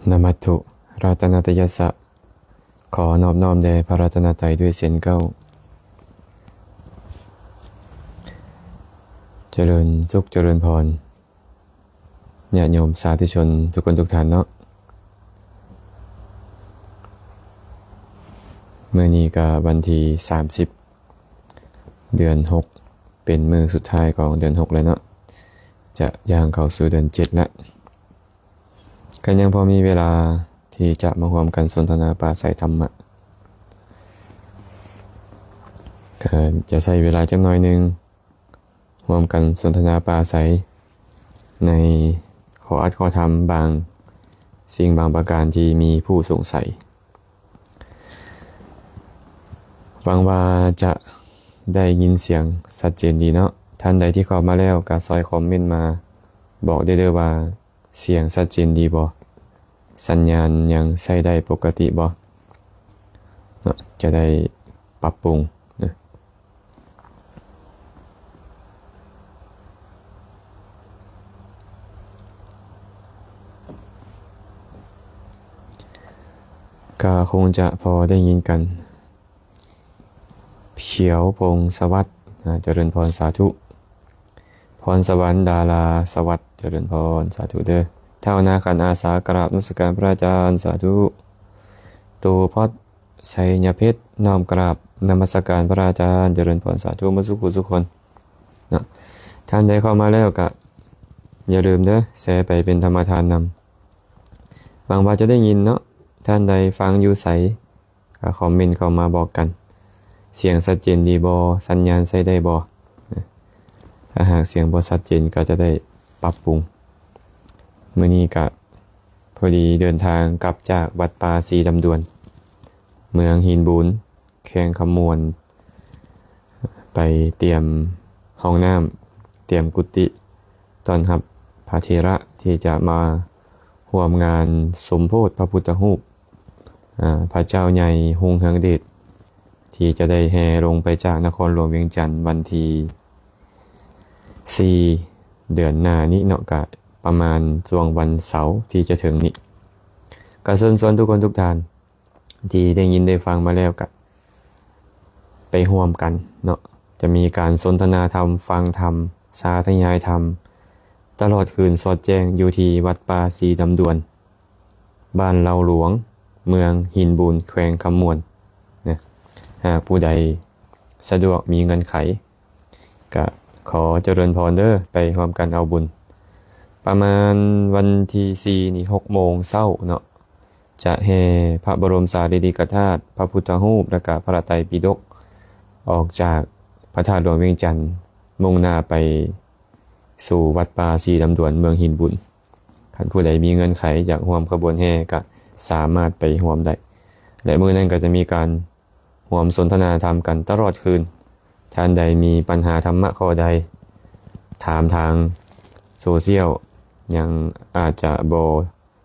นะมัตถุรัตนตยัสสะขอนอบน้อมแด่พระรัตนตรัยด้วยเสียงเก้าเจริญสุขเจริญพรญาติโยมสาธุชนทุกคนทุกท่านเนาะเมื่อนี้ก็วันที่30เดือน6เป็นมื้อสุดท้ายของเดือน6แล้วเนาะจะย่างเข้าสู่เดือน7แล้วก็ยังพอมีเวลาที่จะมาร่วมกันสนทนาปราศัยธรรมะก็จะใช้เวลาจักหน่อยนึงร่วมกันสนทนาปราศัยในข้ออัดข้อธรรมบางสิ่งบางประการที่มีผู้สงสัยหวังว่าจะได้ยินเสียงชัดเจนดีเนาะท่านใดที่เข้ามาแล้วก็ซอยคอมเมนต์มาบอกได้เด้อว่าเสียงชัดเจนดีบ่สัญญาณยังใช้ได้ปกติบ่จะได้ปรับปรุงนะก็คงจะพอได้ยินกันเขียวพงสวัสดิ์เจริญพรสาธุพรสวรรค์ดาราสวัสดิ์เจริญพรสาธุเด้อเท่านาคันอาสากราบนมัสการพระอาจารย์สาธุตูพอดชัยญเพชรน้อมกราบนมัสการพระอาจารย์เจริญพรสาธุมุสุขุสุคนนะท่านใดเข้ามาแล้วก็อย่าลืมเด้อแชร์ไปเป็นธรรมทานนำบางว่าจะได้ยินเนาะท่านใดฟังอยู่ไสก็คอมเมนต์เข้ามาบอกกันเสียงชัดเจนดีบ่สัญญาณใช้ได้บ่ถ้าหากเสียงบ่ชัดเจนก็จะได้ปรับปรุงมื้อนี้ก็พอดีเดินทางกลับจากวัดป่าศรีดำดวนเมืองหินบูนแขวงคำมวนไปเตรียมห้องน้ำเตรียมกุฏิต้อนรับพระเถระที่จะมาร่วมงานสมโภชพระพุทธรูปพระเจ้าใหญ่ฮงเฮืองเดชที่จะได้แห่ลงไปจากนครหลวงเวียงจันทร์วันที่4เดือนหน้านี้เนาะก็ประมาณช่วงวันเสาร์ที่จะถึงนี้ก็เชิญชวนทุกคนทุกท่านที่ได้ยินได้ฟังมาแล้วก็ไปร่วมกันเนาะจะมีการสนทนาธรรมฟังธรรมสาธยายธรรมตลอดคืนสอดแจ้งอยู่ที่วัดป่าศรีดำดวนบ้านเราหลวงเมืองหินบูนแขวงคำมวนนะหากผู้ใดสะดวกมีเงินไขก็ขอเจริญพรเด้อไปร่วมกันเอาบุญประมาณวันที่4นี่6 โมงเช้าเนาะจะแห่พระบรมสารีริกธาตุพระพุทธรูปและก็พระไตรปิฎกออกจากพระธาตุหลวงเวียงจันทร์มุ่งหน้าไปสู่วัดป่าศรีดำดวนเมืองหินบุญท่านผู้ใดมีเงินไขอยากร่วมขบวนแห่ก็สามารถไปร่วมได้และมื้อนั้นก็จะมีการร่วมสนทนาธรรมกันตลอดคืนท่านใดมีปัญหาธรรมะข้อใดถามทางโซเชียลยังอาจจะบ่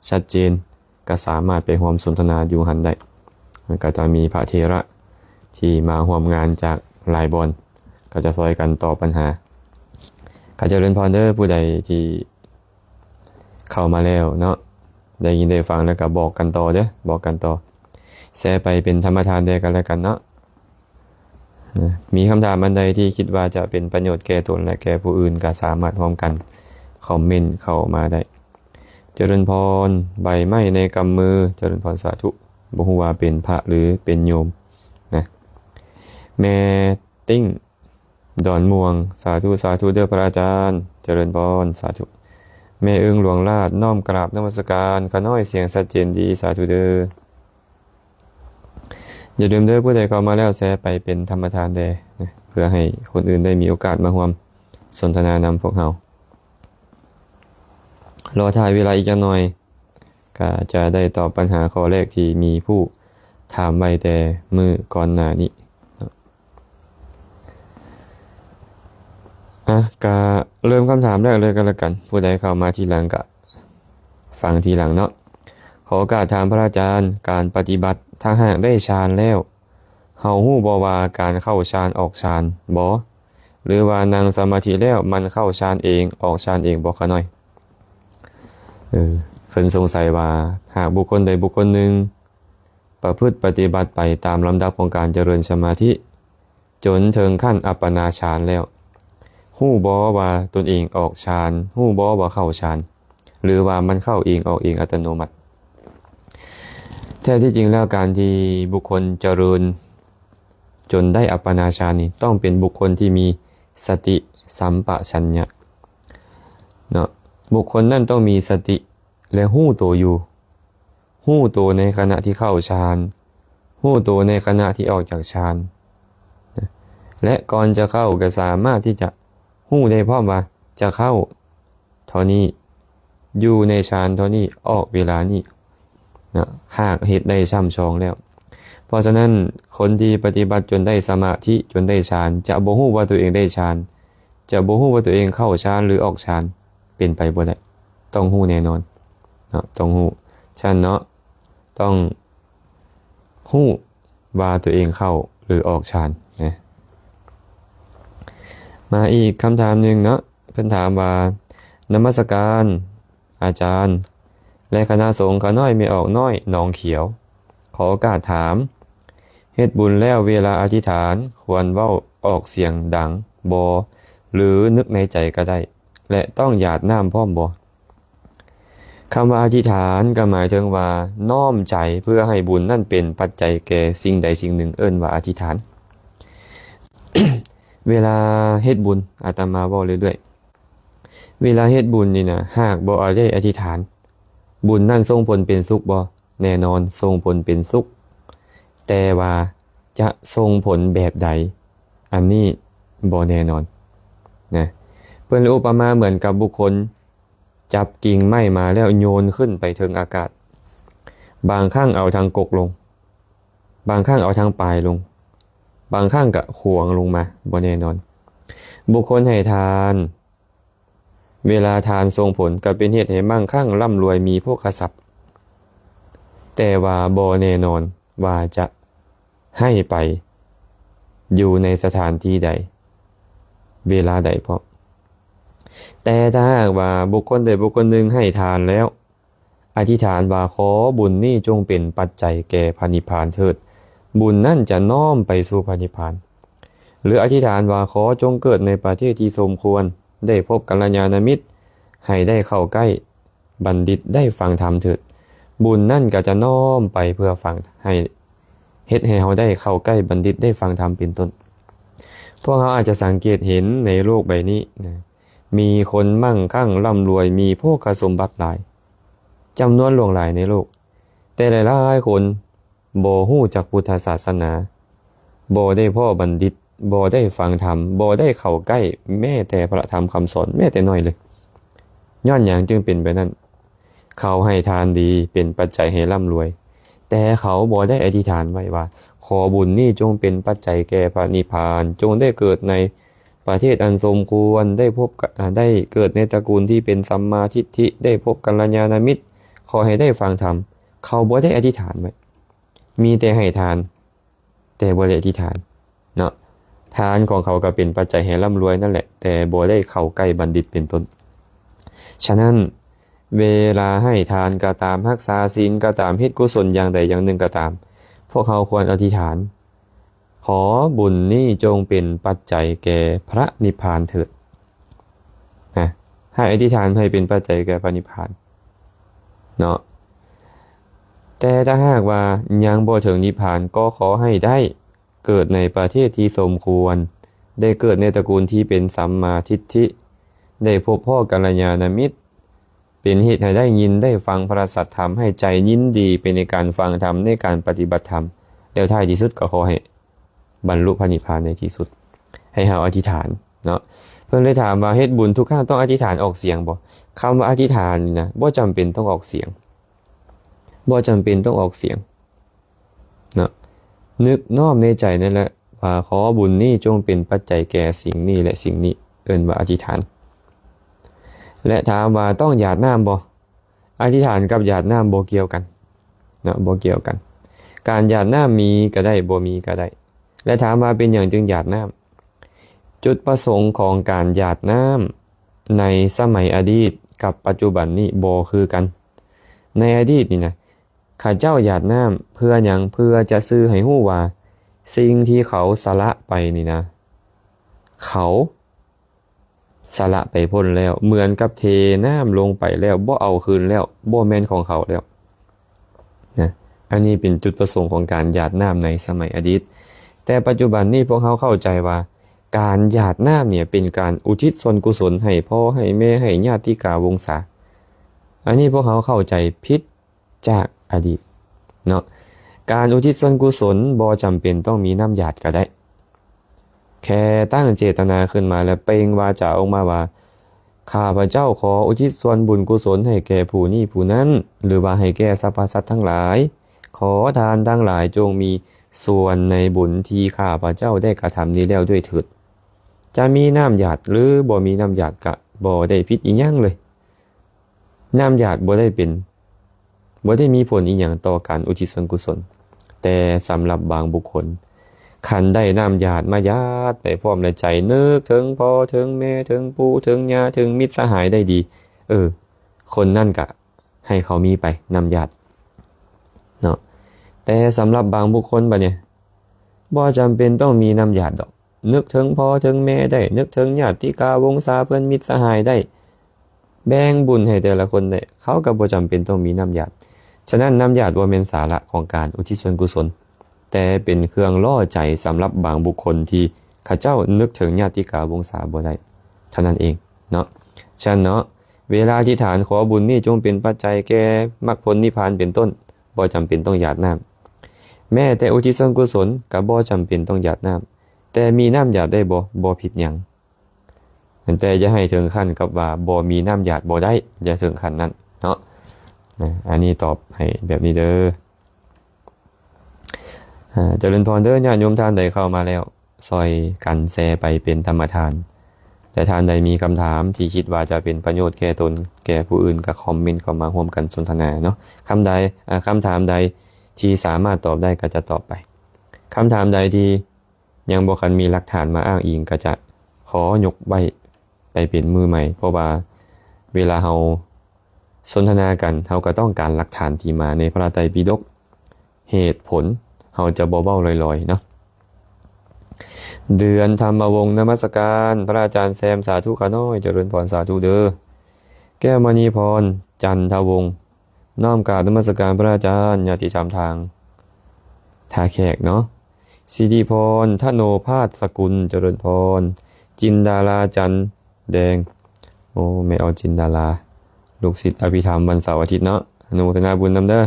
ชัดเจนก็สามารถไปร่วมสนทนาอยู่หันได้ก็จะมีพระเถระที่มาร่วมงานจากหลายบอนก็จะช่วยกันตอบปัญหาก็เจริญพรเด้อผู้ใดที่เข้ามาแล้วเนาะได้ยินได้ฟังแล้วก็บอกกันต่อเด้อบอกกันต่อแชร์ไปเป็นธรรมทานได้กันแล้วกันเนาะมีคำถามอันใดที่คิดว่าจะเป็นประโยชน์แก่ตนและแก่ผู้อื่นก็สามารถร่วมกันคอมเมนต์เข้ามาได้เจริญพรใบไม้ในกำมือเจริญพรสาธุบ่ฮู้ว่าเป็นพระหรือเป็นโยมนะแม่ติ้งดอนม่วงสาธุสาธุเด้อพระอาจารย์เจริญพรสาธุแม่อึ้งหลวงลาดน้อมกราบนมัสการขน้อยเสียงชัดเจนดีสาธุเด้ออย่าลืมเด้อผู้ใดเข้ามาแล้วแชร์ไปเป็นธรรมทานแด่นะเพื่อให้คนอื่นได้มีโอกาสมาร่วมสนทนานำพวกเรารอถ่ายเวลาอีกจักหน่อยก็จะได้ตอบปัญหาข้อแรกที่มีผู้ถามไว้แต่มือก่อนหน้านี้ก็เริ่มคำถามแรกเลยกันละกันผู้ใดเข้ามาทีหลังก็ฟังทีหลังเนาะขอโอกาสถามพระอาจารย์การปฏิบัติถ้าหากได้ฌานแล้วเฮาฮู้บ่ว่าการเข้าฌานออกฌานบ่หรือว่านั่งสมาธิแล้วมันเข้าฌานเองออกฌานเองบ่คะน้อยเค พิ่นสงสัยว่าหากบุคคลใดบุคคลหนึ่งประพฤติปฏิบัติไปตามลำดับของการเจริญสมาธิจนถึงขั้นอัปปนาฌานแล้วฮู้บ่ว่าตนเองออกฌานฮู้บ่ว่าเข้าฌานหรือว่ามันเข้าเองออกเองอัตโนมัติแท้ที่จริงแล้วการที่บุคคลเจริญจนได้อัปปนาฌานนี่ต้องเป็นบุคคลที่มีสติสัมปชัญญะเนาะบุคคลนั่นต้องมีสติและฮู้ตัวอยู่ฮู้ตัวในขณะที่เข้าฌานฮู้ตัวในขณะที่ออกจากฌานและก่อนจะเข้าก็สามารถที่จะฮู้ได้พร้อมว่าจะเข้าเท่านี้อยู่ในฌานเท่านี้ออกเวลานี้นะหากเหตุได้ช่ำชองแล้วเพราะฉะนั้นคนที่ปฏิบัติจนได้สมาธิจนได้ฌานจะบ่ฮู้ว่าตัวเองได้ฌานจะบ่ฮู้ว่าตัวเองเข้าฌานหรือออกฌานเป็นไปบ่ได้ต้องฮู้แน่นอนเนาะต้องฮู้ฉะนั้นเนาะต้องฮู้ว่าตัวเองเข้าหรือออกฌานนะมาอีกคำถามหนึ่งเนาะเพิ่นถามว่านมัสการอาจารย์และคณะสงฆ์ขาน้อยไม่ออกน้อยหนองเขียวขอโอกาสถามเฮ็ดบุญแล้วเวลาอธิษฐานควรเว้าออกเสียงดังบ่หรือนึกในใจก็ได้และต้องหยาดน้ำพร้อมบ่คำว่าอธิษฐานก็หมายถึงว่าน้อมใจเพื่อให้บุญนั่นเป็นปัจจัยแก่สิ่งใดสิ่งหนึ่งเอิ้นว่าอธิษฐาน เวลาเฮ็ดบุญอาตมาเว้าเรื่อยๆเวลาเฮ็ดบุญนี่นะหากบ่ได้อธิษฐานบุญนั่นส่งผลเป็นสุขบ่แน่นอนส่งผลเป็นสุขแต่ว่าจะส่งผลแบบใดอันนี้บ่แน่นอนนะเพิ่นอุปมาเหมือนกับบุคคลจับกิ่งไม้มาแล้วโยนขึ้นไปถึงอากาศบางครั้งเอาทางกกลงบางครั้งเอาทางปลายลงบางครั้งก็ขวงลงมาบ่แน่นอนบุคคลให้ทานเวลาทานส่งผลก็เป็นเหตุให้มั่งคั่งร่ำรวยมีโภคทรัพย์แต่ว่าบ่แน่นอนว่าจะให้ไปอยู่ในสถานที่ใดเวลาใดพร้อมแต่ถ้าหากว่าบุคคลใดบุคคลหนึ่งให้ทานแล้วอธิษฐานว่าขอบุญนี้จงเป็นปัจจัยแก่พระนิพพานเถิดบุญนั่นจะน้อมไปสู่พระนิพพานหรืออธิษฐานว่าขอจงเกิดในประเทศที่สมควรได้พบกัลยาณมิตรให้ได้เข้าใกล้บัณฑิตได้ฟังธรรมเถิดบุญนั่นก็จะน้อมไปเพื่อฟังให้เฮ็ดให้เราได้เข้าใกล้บัณฑิตได้ฟังธรรมเป็นต้นพวกเราอาจจะสังเกตเห็นในโลกใบนี้นะมีคนมั่งคั่งร่ำรวยมีโภคสมบัติหลายจำนวนหลวงหลายในโลกแต่หลายๆคนบ่ฮู้จักพุทธศาสนาบ่ได้พ่อบัณฑิตบ่ได้ฟังธรรมบ่ได้เข้าใกล้แม้แต่พระธรรมคำสอนแม้แต่น้อยเลยย้อนหยังจึงเป็นไปนั้นเขาให้ทานดีเป็นปัจจัยให้ร่ำรวยแต่เขาบ่ได้อธิษฐานไว้ว่าขอบุญนี้จงเป็นปัจจัยแก่พระนิพพานจงได้เกิดในประเทศอันสมควรได้พบได้เกิดในตระกูลที่เป็นสัมมาทิฏฐิได้พบกัลยาณมิตรขอให้ได้ฟังธรรมเขาบ่ได้อธิษฐานไว้มีแต่ให้ทานแต่บ่ได้อธิษฐานเนาะทานของเขาก็เป็นปัจจัยให้ร่ำรวยนั่นแหละแต่บ่ได้เข้าใกล้บัณฑิตเป็นต้นฉะนั้นเวลาให้ทานก็ตามรักษาศีลก็ตามเฮ็ดกุศลอย่างใดอย่างหนึ่งก็ตามพวกเขาควรอธิษฐานขอบุญนี้จงเป็นปัจจัยแก่พระนิพพานเถิดนะให้อธิษฐานให้เป็นปัจจัยแก่พระนิพพานเนาะแต่ถ้าหากว่ายังบ่ถึงนิพพานก็ขอให้ได้เกิดในประเทศที่สมควรได้เกิดในตระกูลที่เป็นสัมมาทิฏฐิได้พบพ่อกัลยาณมิตรเป็นเหตุให้ได้ยินได้ฟังพระสัทธรรมให้ใจยินดีเป็นในการฟังธรรมในการปฏิบัติธรรมแล้วท้ายที่สุดก็ขอให้บรรลุพระนิพพานในที่สุดให้เฮาอธิษฐานเนาะเพิ่นเลยถามว่าเฮ็ดบุญทุกครั้งต้องอธิษฐานออกเสียงบ่คำว่าอธิษฐานนี่นะบ่จำเป็นต้องออกเสียงบ่จำเป็นต้องออกเสียงเนาะนึกน้อมในใจนั่นแหละว่าขอบุญนี้จงเป็นปัจจัยแก่สิ่งนี้และสิ่งนี้เอิ้นว่าอธิษฐานและถามว่าต้องหยาดน้ำบ่อธิษฐานกับหยาดน้ำบ่เกี่ยวกันเนาะบ่เกี่ยวกันการหยาดน้ำมีก็ได้บ่มีก็ได้และถามว่าเป็นอย่างจึงหยาดน้ำจุดประสงค์ของการหยาดน้ำในสมัยอดีตกับปัจจุบันนี้บ่คือกัน ในอดีตนี่นะข้าเจ้าหยาดน้ำเพื่อหยังเพื่อจะซื้อให้ฮู้ว่าสิ่งที่เขาสละไปนี่นะเขาสละไปพ้นแล้วเหมือนกับเทน้ำลงไปแล้วบ่เอาคืนแล้วบ่แม่นของเขาแล้วนะอันนี้เป็นจุดประสงค์ของการหยาดน้ำในสมัยอดีตแต่ปัจจุบันนี้พวกเขาเข้าใจว่าการหยาดน้ำเนี่ยเป็นการอุทิศส่วนกุศลให้พ่อให้แม่ให้ญาติกาวงศาอันนี้พวกเขาเข้าใจผิดจากอดีตเนาะการอุทิศส่วนกุศลบ่จำเป็นต้องมีน้ำหยาดก็ได้แค่ตั้งเจตนาขึ้นมาแล้วเปล่งวาจาออกมาว่าข้าพเจ้าขออุทิศส่วนบุญกุศลให้แก่ผู้นี้ผู้นั้นหรือว่าให้แก่สรรพสัตว์ทั้งหลายขอทานทั้งหลายจงมีส่วนในบุญที่ข้าพเจ้าได้กระทำนี้แล้วด้วยเถิดจะมีน้ำหยาดหรือบ่มีน้ำหยาดก็บ่ได้ผิดอีหยังเลยน้ำหยาดบ่ได้มีผลอีหยังต่อการอุทิศส่วนกุศลแต่สำหรับบางบุคคลขันได้น้ำหยาดมาหยาดไปพร้อมในใจนึกถึงพ่อถึงแม่ถึงปู่ถึงย่าถึงมิตรสหายได้ดีคนนั่นก็ให้เขามีไปน้ำหยาดเนาะแต่สำหรับบางบุคคลบัดเนี่ยบ่จำเป็นต้องมีน้ำหยาดดอกนึกถึงพ่อถึงแม่ได้นึกถึงญาติกาวงศาเพื่อนมิตรสหายได้แบ่งบุญให้แต่ละคนได้เขาก็บ่จำเป็นต้องมีน้ำหยาดฉะนั้นน้ำหยาดบ่แม่นสาระของการอุทิศส่วนกุศลแต่เป็นเครื่องล่อใจสำหรับบางบุคคลที่ข้าเจ้านึกถึงญาติกาวงศาบ่ได้เท่านั้นเองเนาะฉะนั้นเนาะเวลาที่ฐานขอบุญนี่จงเป็นปัจจัยแก่มรรคผลนิพพานเป็นต้นบ่จำเป็นต้องหยาดน้ำแม้แต่อุทิศส่วนกุศลก็บ่จำเป็นต้องหยาดน้ำแต่มีน้ำหยาดได้บ่ผิดหยังแต่อย่าให้ถึงขั้นกับว่าบ่มีน้ำหยาดบ่ได้อย่าถึงขั้นนั้นเนาะอันนี้ตอบให้แบบนี้เด้อเจริญพรเด้อญาติโยมท่านใดเข้ามาแล้วซอยกันแชร์ไปเป็นธรรมทานแต่ท่านใดมีคำถามที่คิดว่าจะเป็นประโยชน์แก่ตนแก่ผู้อื่นก็คอมเมนต์เข้ามาร่วมกันสนทนาเนาะคำถามใดที่สามารถตอบได้ก็จะตอบไปคำถามใดที่ยังบ่คันมีหลักฐานมาอ้างอิงก็จะขอยกไว้ไปเป็นมือใหม่เพราะว่าเวลาเราสนทนากันเราก็ต้องการหลักฐานที่มาในพระไตรปิฎกเหตุผลเราจะบ่เว้าลอยๆเนาะเดือนธรรมวงศ์นมัสการพระอาจารย์แซมสาธุขาน้อยเจริญพรสาธุเด้อแก้วมณีพรจันทวงศ์น้อมกราบนมัสการพระอาจารย์ญาติธรรมทางท่าแขกเนาะสิริพรทโนภาสสกุลเจริญพรจินดาราจันแดงโอ้ไม่เอาจินดาราลูกศิษย์อภิธรรมวันเสาร์อาทิตย์เนาะอนุโมทนาบุญนำเด้อ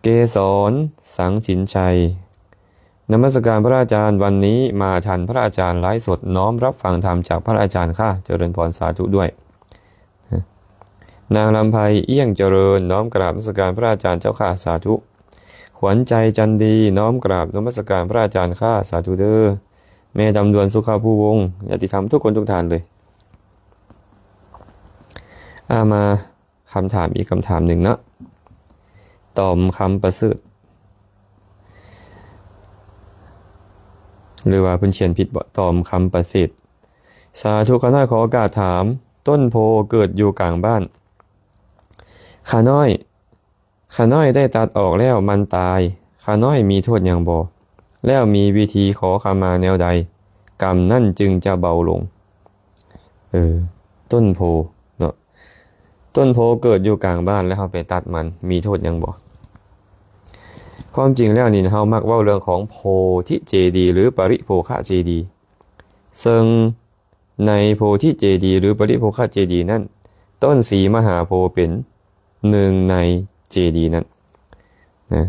เกษรสังสินชัยนมัสการพระอาจารย์วันนี้มาทันพระอาจารย์ไลฟ์สดน้อมรับฟังธรรมจากพระอาจารย์ค่ะเจริญพรสาธุด้วยนางลำไพเอี้ยงเจริญน้อมกราบนมัสการพระอาจารย์เจ้าค่ะสาธุขวัญใจจันดีน้อมกราบนมัสการพระอาจารย์ค่ะสาธุเด้อแม่ดำดวนสุขาภูวงศ์ญาติธรรมทุกคนทุกท่านเลยมาคำถามอีกคำถามหนึ่งเนาะตอมคำประเสริฐหรือว่าเพิ่นเขียนผิดบ่ตอมคำประเสริฐสาธุข้าน้อยขอโอกาสถามต้นโพเกิดอยู่กลางบ้านข้าน้อยได้ตัดออกแล้วมันตายข้าน้อยมีโทษหยังบ่แล้วมีวิธีขอขมาแนวใดกรรมนั่นจึงจะเบาลงต้นโพเนาะต้นโพเกิดอยู่กลางบ้านแล้วเฮาไปตัดมันมีโทษหยังบ่ความจริงแล้วนี่เฮามักเว้าเรื่องของโพธิเจดีย์หรือปริโภคเจดีย์ซึ่งในโพธิเจดีย์หรือปริโภคเจดีย์นั้นต้นสีมหาโพธิ์เป็นหนึ่งในเจดีย์นั้นนะ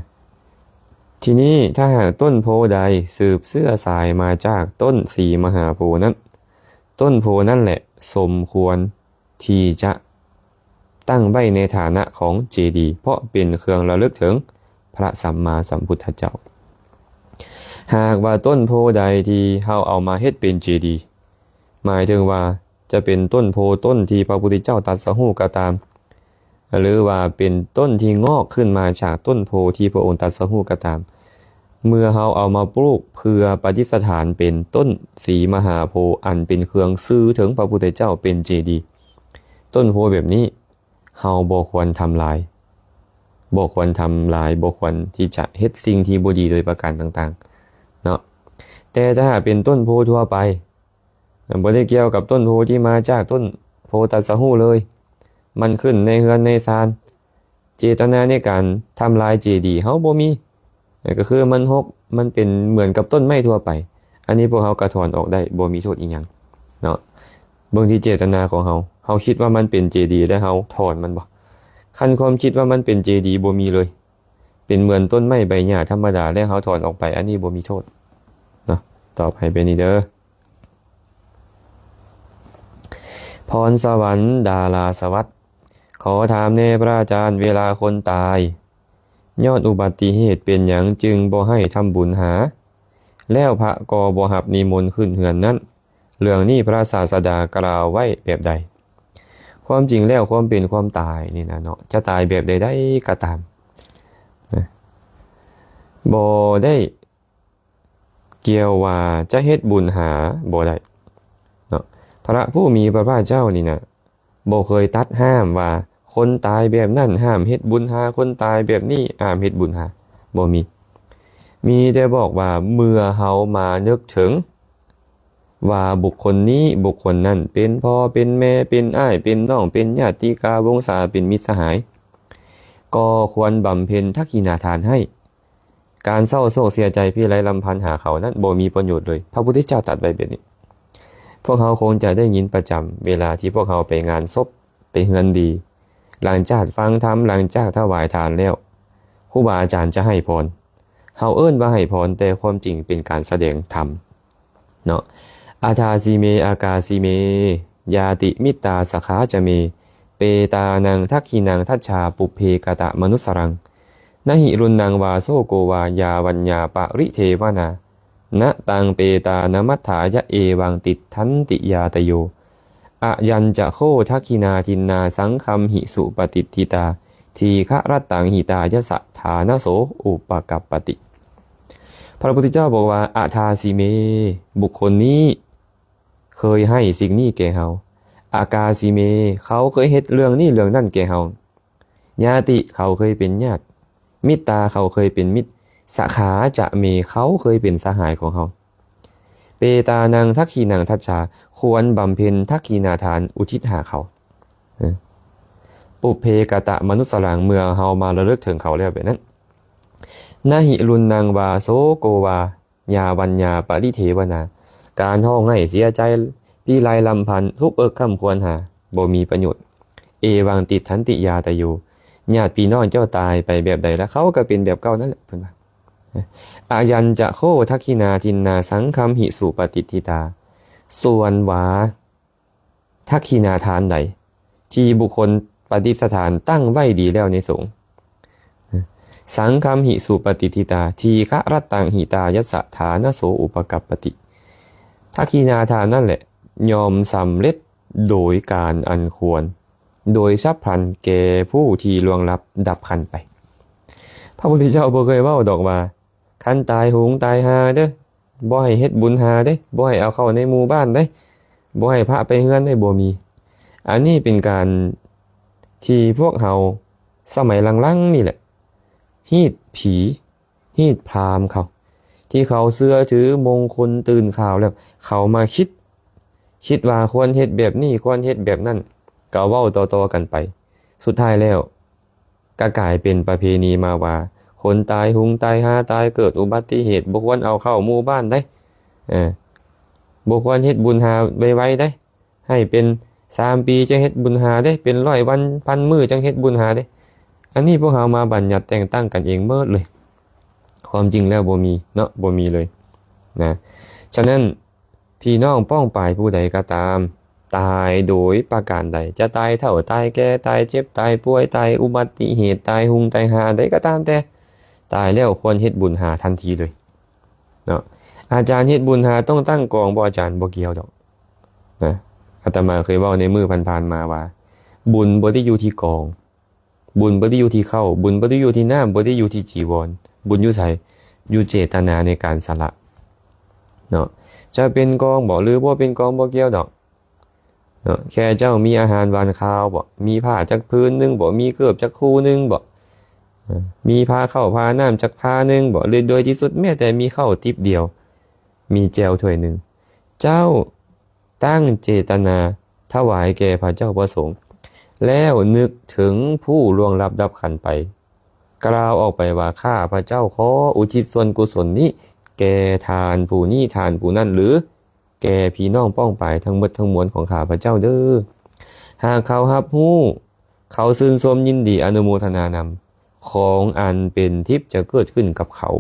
ทีนี้ถ้าหากต้นโพใดสืบเสื้อสายมาจากต้นสีมหาโพธิ์นั้นต้นโพนั่นแหละสมควรที่จะตั้งไว้ในฐานะของเจดีย์เพราะเป็นเครื่องระลึกถึงพระสัมมาสัมพุทธเจ้าหากว่าต้นโพใดที่เฮาเอามาเฮ็ดเป็นเจดีย์หมายถึงว่าจะเป็นต้นโพต้นที่พระพุทธเจ้าตรัสรู้ก็ตามหรือว่าเป็นต้นที่งอกขึ้นมาจากต้นโพที่พระองค์ตรัสรู้ก็ตามเมื่อเฮาเอามาปลูกเพื่อประดิษฐานเป็นต้นสีมหาโพธิ์อันเป็นเครื่องสื่อถึงพระพุทธเจ้าเป็นเจดีย์ต้นโพแบบนี้ เฮาบ่ควรทำลายบ่ควรที่จะเฮ็ดสิ่งที่บ่ดีโดยประการต่างๆเนาะแต่ถ้าหากเป็นต้นโพทั่วไปบ่ได้เกี่ยวกับต้นโพที่มาจากต้นโพตัสสะฮู้เลยมันขึ้นในเฮือนในศาลเจตนาในการทำลายเจดีย์เฮาบ่มีก็คือมันหกมันเป็นเหมือนกับต้นไม้ทั่วไปอันนี้พวกเฮากระถอนออกได้บ่มีโทษอีหยังเนาะเบิ่งที่เจตนาของเฮาคิดว่ามันเป็นเจดีย์แล้วเฮาถอนมันบ่คันความคิดว่ามันเป็นเจดีย์บ่มีเลยเป็นเหมือนต้นไม้ใบหญ้าธรรมดาแล้วเฮาถอนออกไปอันนี้บ่มีโทษเนาะต่อไปเป็นนี่เด้อพรสวรรค์ดาราสวัสดิ์ขอถามแน่พระอาจารย์เวลาคนตายยอดอุบัติเหตุเป็นหยังจึงบ่ให้ทำบุญหาแล้วพระก็บ่รับนิมนต์ขึ้นเฮือนนั้นเรื่องนี้พระศาสดากล่าวไว้แบบใดความจริงแล้วความเป็นความตายนี่นะเนาะจะตายแบบใดได้ก็ตามนะบ่ได้เกี่ยวว่าจะเฮ็ดบุญหาบ่ได้เนาะพระผู้มีพระภาคเจ้านี่นะบ่เคยตัดห้ามว่าคนตายแบบนั้นห้ามเฮ็ดบุญหาคนตายแบบนี้ห้ามเฮ็ดบุญหาบ่มีแต่บอกว่าเมื่อเฮามานึกถึงว่าบุคคลนี้บุคคลนั้นเป็นพ่อเป็นแม่เป็นอ้ายเป็นน้องเป็นญาติกาวงศาเป็นมิตรสหายก็ควรบำเพ็ญทักขิณาทานให้การเศร้าโศกเสียใจพี่ไร้ลำพันหาเขานั้นบ่มีประโยชน์เลยพระพุทธเจ้าตรัสไว้แบบนี้พวกเขาคงจะได้ยินประจำเวลาที่พวกเขาไปงานศพไปเฮือนดีหลังจากฟังธรรมหลังจากถวายทานแล้วครูบาอาจารย์จะให้พรเฮาเอิ้นว่าให้พรแต่ความจริงเป็นการแสดงธรรมเนาะอาทาสีเมอากาสีเมยาติมิตาสขาจะเมเปตานังทักขินังทัชชาปุเพกตะมนุสรังนหิรุนังวาโซโกวายาวัญญาปริเทวนานะตังเปตานมัฏฐายะเอวังติดทันติยาตโยอะยัญจะโคทักขินาทินนาสังคัมหิสุปฏิทิตาทีฆะรัตตังหิตายะสะฐานโสอุปกัปปติพระพุทธเจ้าบอกว่าอาทาสีเมบุคคลนี้เคยให้สิ่งนี้แก่เฮาอากาสีเมเขาเคยเฮ็ดเรื่องนี้เรื่องนั่นแก่เฮาญาติเขาเคยเป็นญาติมิตรตาเขาเคยเป็นมิตรสขาจะเมเขาเคยเป็นสหายของเฮาเปตานังทักขีนังทัชชาควรบำเพ็ญทักขีนาทานอุทิศหาเขาปุเพกตะมนุสรังเมื่อเฮามาระลึกถึงเขาแล้วแบบนั้นนาหิรุนนางวาโซโกวายาวัญญาปริเทวนาการห้องให้เสียใจพี่ไร้ลำพันทุกค่ำควรหาบ่มีประโยชน์เอวังติดทันติยาตโยญาติพี่น้องเจ้าตายไปแบบใดแล้วเขาก็เป็นแบบเก่านั่นแหละเพิ่นว่าอายัญจะโคทักขินาทินนาสังคัมหิสุปฏิทิตาส่วนวาทักขินาทานใดที่บุคคลปฏิสถานตั้งไว้ดีแล้วในสงฆ์สังคัมหิสุปฏิทิตาทีฆะรัตตังหิตายะสะฐานโสอุปกัปปติทักขินาทานนั่นแหละยอมสำเร็จโดยการอันควรโดยฉับพลันแก่ผู้ที่ล่วงลับดับขันไปพระพุทธเจ้าบ่เคยเว้าดอกว่าคันตายหุงตายหาเด้อบ่ให้เฮ็ดบุญหาเด้บ่ให้เอาเข้าในหมู่บ้านเด้บ่ให้พระไปเฮือนได้บ่มีอันนี้เป็นการที่พวกเฮาสมัยหลังๆนี่แหละฮีดผีฮีดพราหมณ์เขาที่เขาเชื่อถือมงคลตื่นข่าวแล้วเขามาคิดว่าควรเฮ็ดแบบนี้ควรเฮ็ดแบบนั้นก็เว้าต่อๆกันไปสุดท้ายแล้วก็กลายเป็นประเพณีมาว่าคนตายหุงตายหาตายเกิดอุบัติเหตุบ่ควรเอาเข้าหมู่บ้านได้บ่ควรเฮ็ดบุญหาไวๆได้ให้เป็น3 ปีจังเฮ็ดบุญหาได้เป็น100 วันพันมื้อจังเฮ็ดบุญหาได้อันนี้พวกเฮามาบัญญัติแต่งตั้งกันเองเบิดเลยความจริงแล้วบ่มีเนาะบ่มีเลยนะฉะนั้นพี่น้องป้องปายผู้ใดก็ตามตายโดยประการใดจะตายเฒ่าตายแก่ตายเจ็บตายป่วยตายอุบัติเหตุตายหุงตายหาใดก็ตามแต่ตายแล้วควรเฮ็ดบุญหาทันทีเลยเนาะอาจารย์เฮ็ดบุญหาต้องตั้งกองบ่อาจารย์บ่เกี่ยวดอกนะอาตมาเคยเว้าในมื้อผ่านๆมาว่าบุญบ่ได้อยู่ที่กองบุญบ่ได้อยู่ที่เข้าบุญบ่ได้อยู่ที่น้ำบ่ได้อยู่ที่จีวรบุญอยู่ไสอยู่เจตนาในการสละเนาะจะเป็นกองบ่หรือบ่เป็นกองบ่เกี่ยวดอก เนาะแค่เจ้ามีอาหารหวานข้าวบ่มีผ้าจักพื้นนึงบ่มีเกือบจักคู่นึงบ่มีผ้าเข้าผ้าน้ำจักผ้านึงบ่เลยโดยที่สุดแม้แต่มีข้าวติบเดียวมีแจวถ้วยหนึ่งเจ้าตั้งเจตนาถวายแก่พระเจ้าประสงค์แล้วนึกถึงผู้ล่วงลับดับขันไปกล่าวออกไปว่าข้าพระเจ้าขออุทิศส่วนกุศลนี้แก่ทานผู้นี้ทานผู้นั้นหรือแก่พี่น้องป้องไปทั้งหมดทั้งมวลของข้าพระเจ้าเด้อหากเขารับรู้เขาชื่นชมยินดีอนุโมทนานำของอันเป็นทิพย์จะเกิดขึ้นกับเขา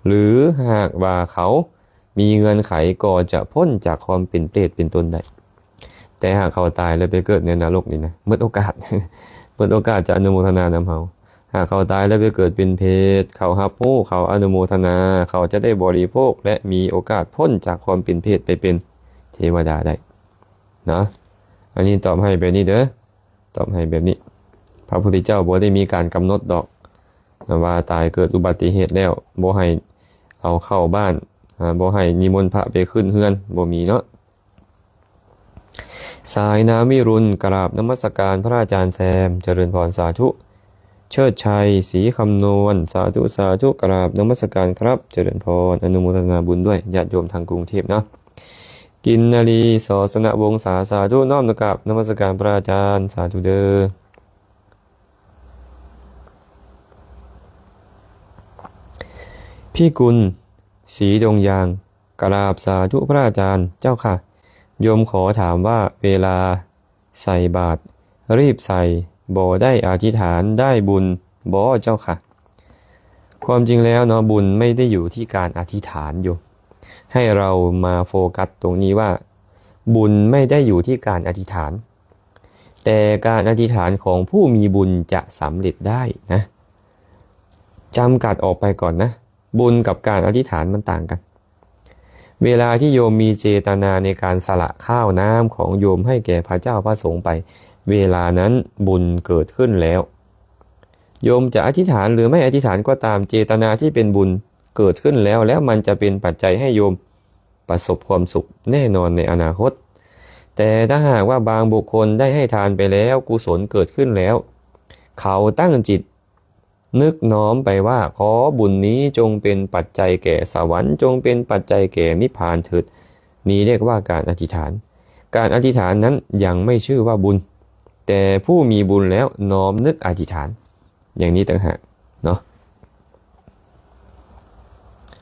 หรือหากว่าเขามีเงื่อนไขก็จะพ้นจากความเป็นเปรตเป็นตนได้แต่หากเขาตายแล้วไปเกิดในนรกนี่นะหมดโอกาส หมดโอกาสจะอนุโมทนานำเขาหากเขาตายแล้วไปเกิดเป็นเพศเขารับรู้เขาอนุโมทนาเขาจะได้บริโภคและมีโอกาสพ้นจากความเป็นเพศไปเป็นเทวดาได้นะอันนี้ตอบให้แบบนี้เด้อตอบให้แบบนี้พระพุทธเจ้าบ่ได้มีการกำหนดดอกว่าตายเกิดอุบัติเหตุแล้วบ่ให้เอาเข้าบ้านบ่ให้นิมนต์พระไปขึ้นเฮือนบ่มีเนาะสายน้ำวิรุณกราบนมัสการพระอาจารย์แซมเจริญพรสาธุเชิดชัยศรีคำนวณสาธุสาธุกราบนมัสการครับเจริญพรอนุโมทนาบุญด้วยญาติโยมทางกรุงเทพเนาะกินนาลีสอสนวงศาสาธุน้อมกราบนมัสการพระอาจารย์สาธุเด้อพี่กุลสีดงยางกราบสาธุพระอาจารย์เจ้าค่ะโยมขอถามว่าเวลาใส่บาตรรีบใส่บ่ได้อธิษฐานได้บุญบ่เจ้าค่ะความจริงแล้วเนาะบุญไม่ได้อยู่ที่การอธิษฐานอยู่ให้เรามาโฟกัสตรงนี้ว่าบุญไม่ได้อยู่ที่การอธิษฐานแต่การอธิษฐานของผู้มีบุญจะสำเร็จได้นะจำกัดออกไปก่อนนะบุญกับการอธิษฐานมันต่างกันเวลาที่โยมมีเจตนาในการสละข้าวน้ำของโยมให้แก่พระเจ้าพระสงฆ์ไปเวลานั้นบุญเกิดขึ้นแล้วโยมจะอธิษฐานหรือไม่อธิษฐานก็ตามเจตนาที่เป็นบุญเกิดขึ้นแล้วมันจะเป็นปัจจัยให้โยมประสบความสุขแน่นอนในอนาคตแต่ถ้าหากว่าบางบุคคลได้ให้ทานไปแล้วกุศลเกิดขึ้นแล้วเขาตั้งจิตนึกน้อมไปว่าขอบุญนี้จงเป็นปัจจัยแก่สวรรค์จงเป็นปัจจัยแก่นิพพานเถิดนี้เรียกว่าการอธิษฐานการอธิษฐานนั้นยังไม่ชื่อว่าบุญแต่ผู้มีบุญแล้วน้อมนึกอธิษฐานอย่างนี้ต่างหากเนาะ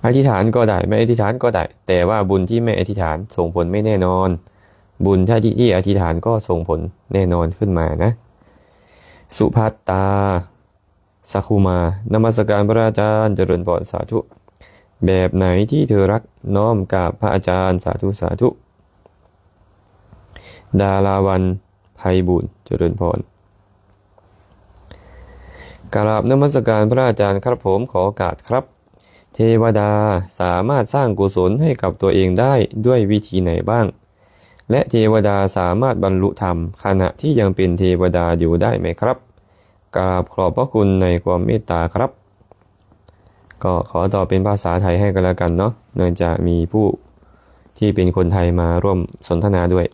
อธิษฐานก็ได้ไม่อธิษฐานก็ได้แต่ว่าบุญที่ไม่อธิษฐานส่งผลไม่แน่นอนบุญที่อธิษฐานก็ส่งผลแน่นอนขึ้นมานะสุภัตตาสักขุมานมัสการพระอาจารย์เจริญพรสาธุแบบไหนที่เธอรักน้อมกราบพระอาจารย์สาธุสาธุดาราวันไพบุญเจริญพรกราบนมัสการพระอาจารย์ครับผมขอโอกาสครับเทวดาสามารถสร้างกุศลให้กับตัวเองได้ด้วยวิธีไหนบ้างและเทวดาสามารถบรรลุธรรมขณะที่ยังเป็นเทวดาอยู่ได้ไหมครับกราบขอบพระคุณในความเมตตาครับก็ขอตอบเป็นภาษาไทยให้กันแล้วกันเนาะเนื่องจากมีผู้ที่เป็นคนไทยมาร่วมสนทนาด้วย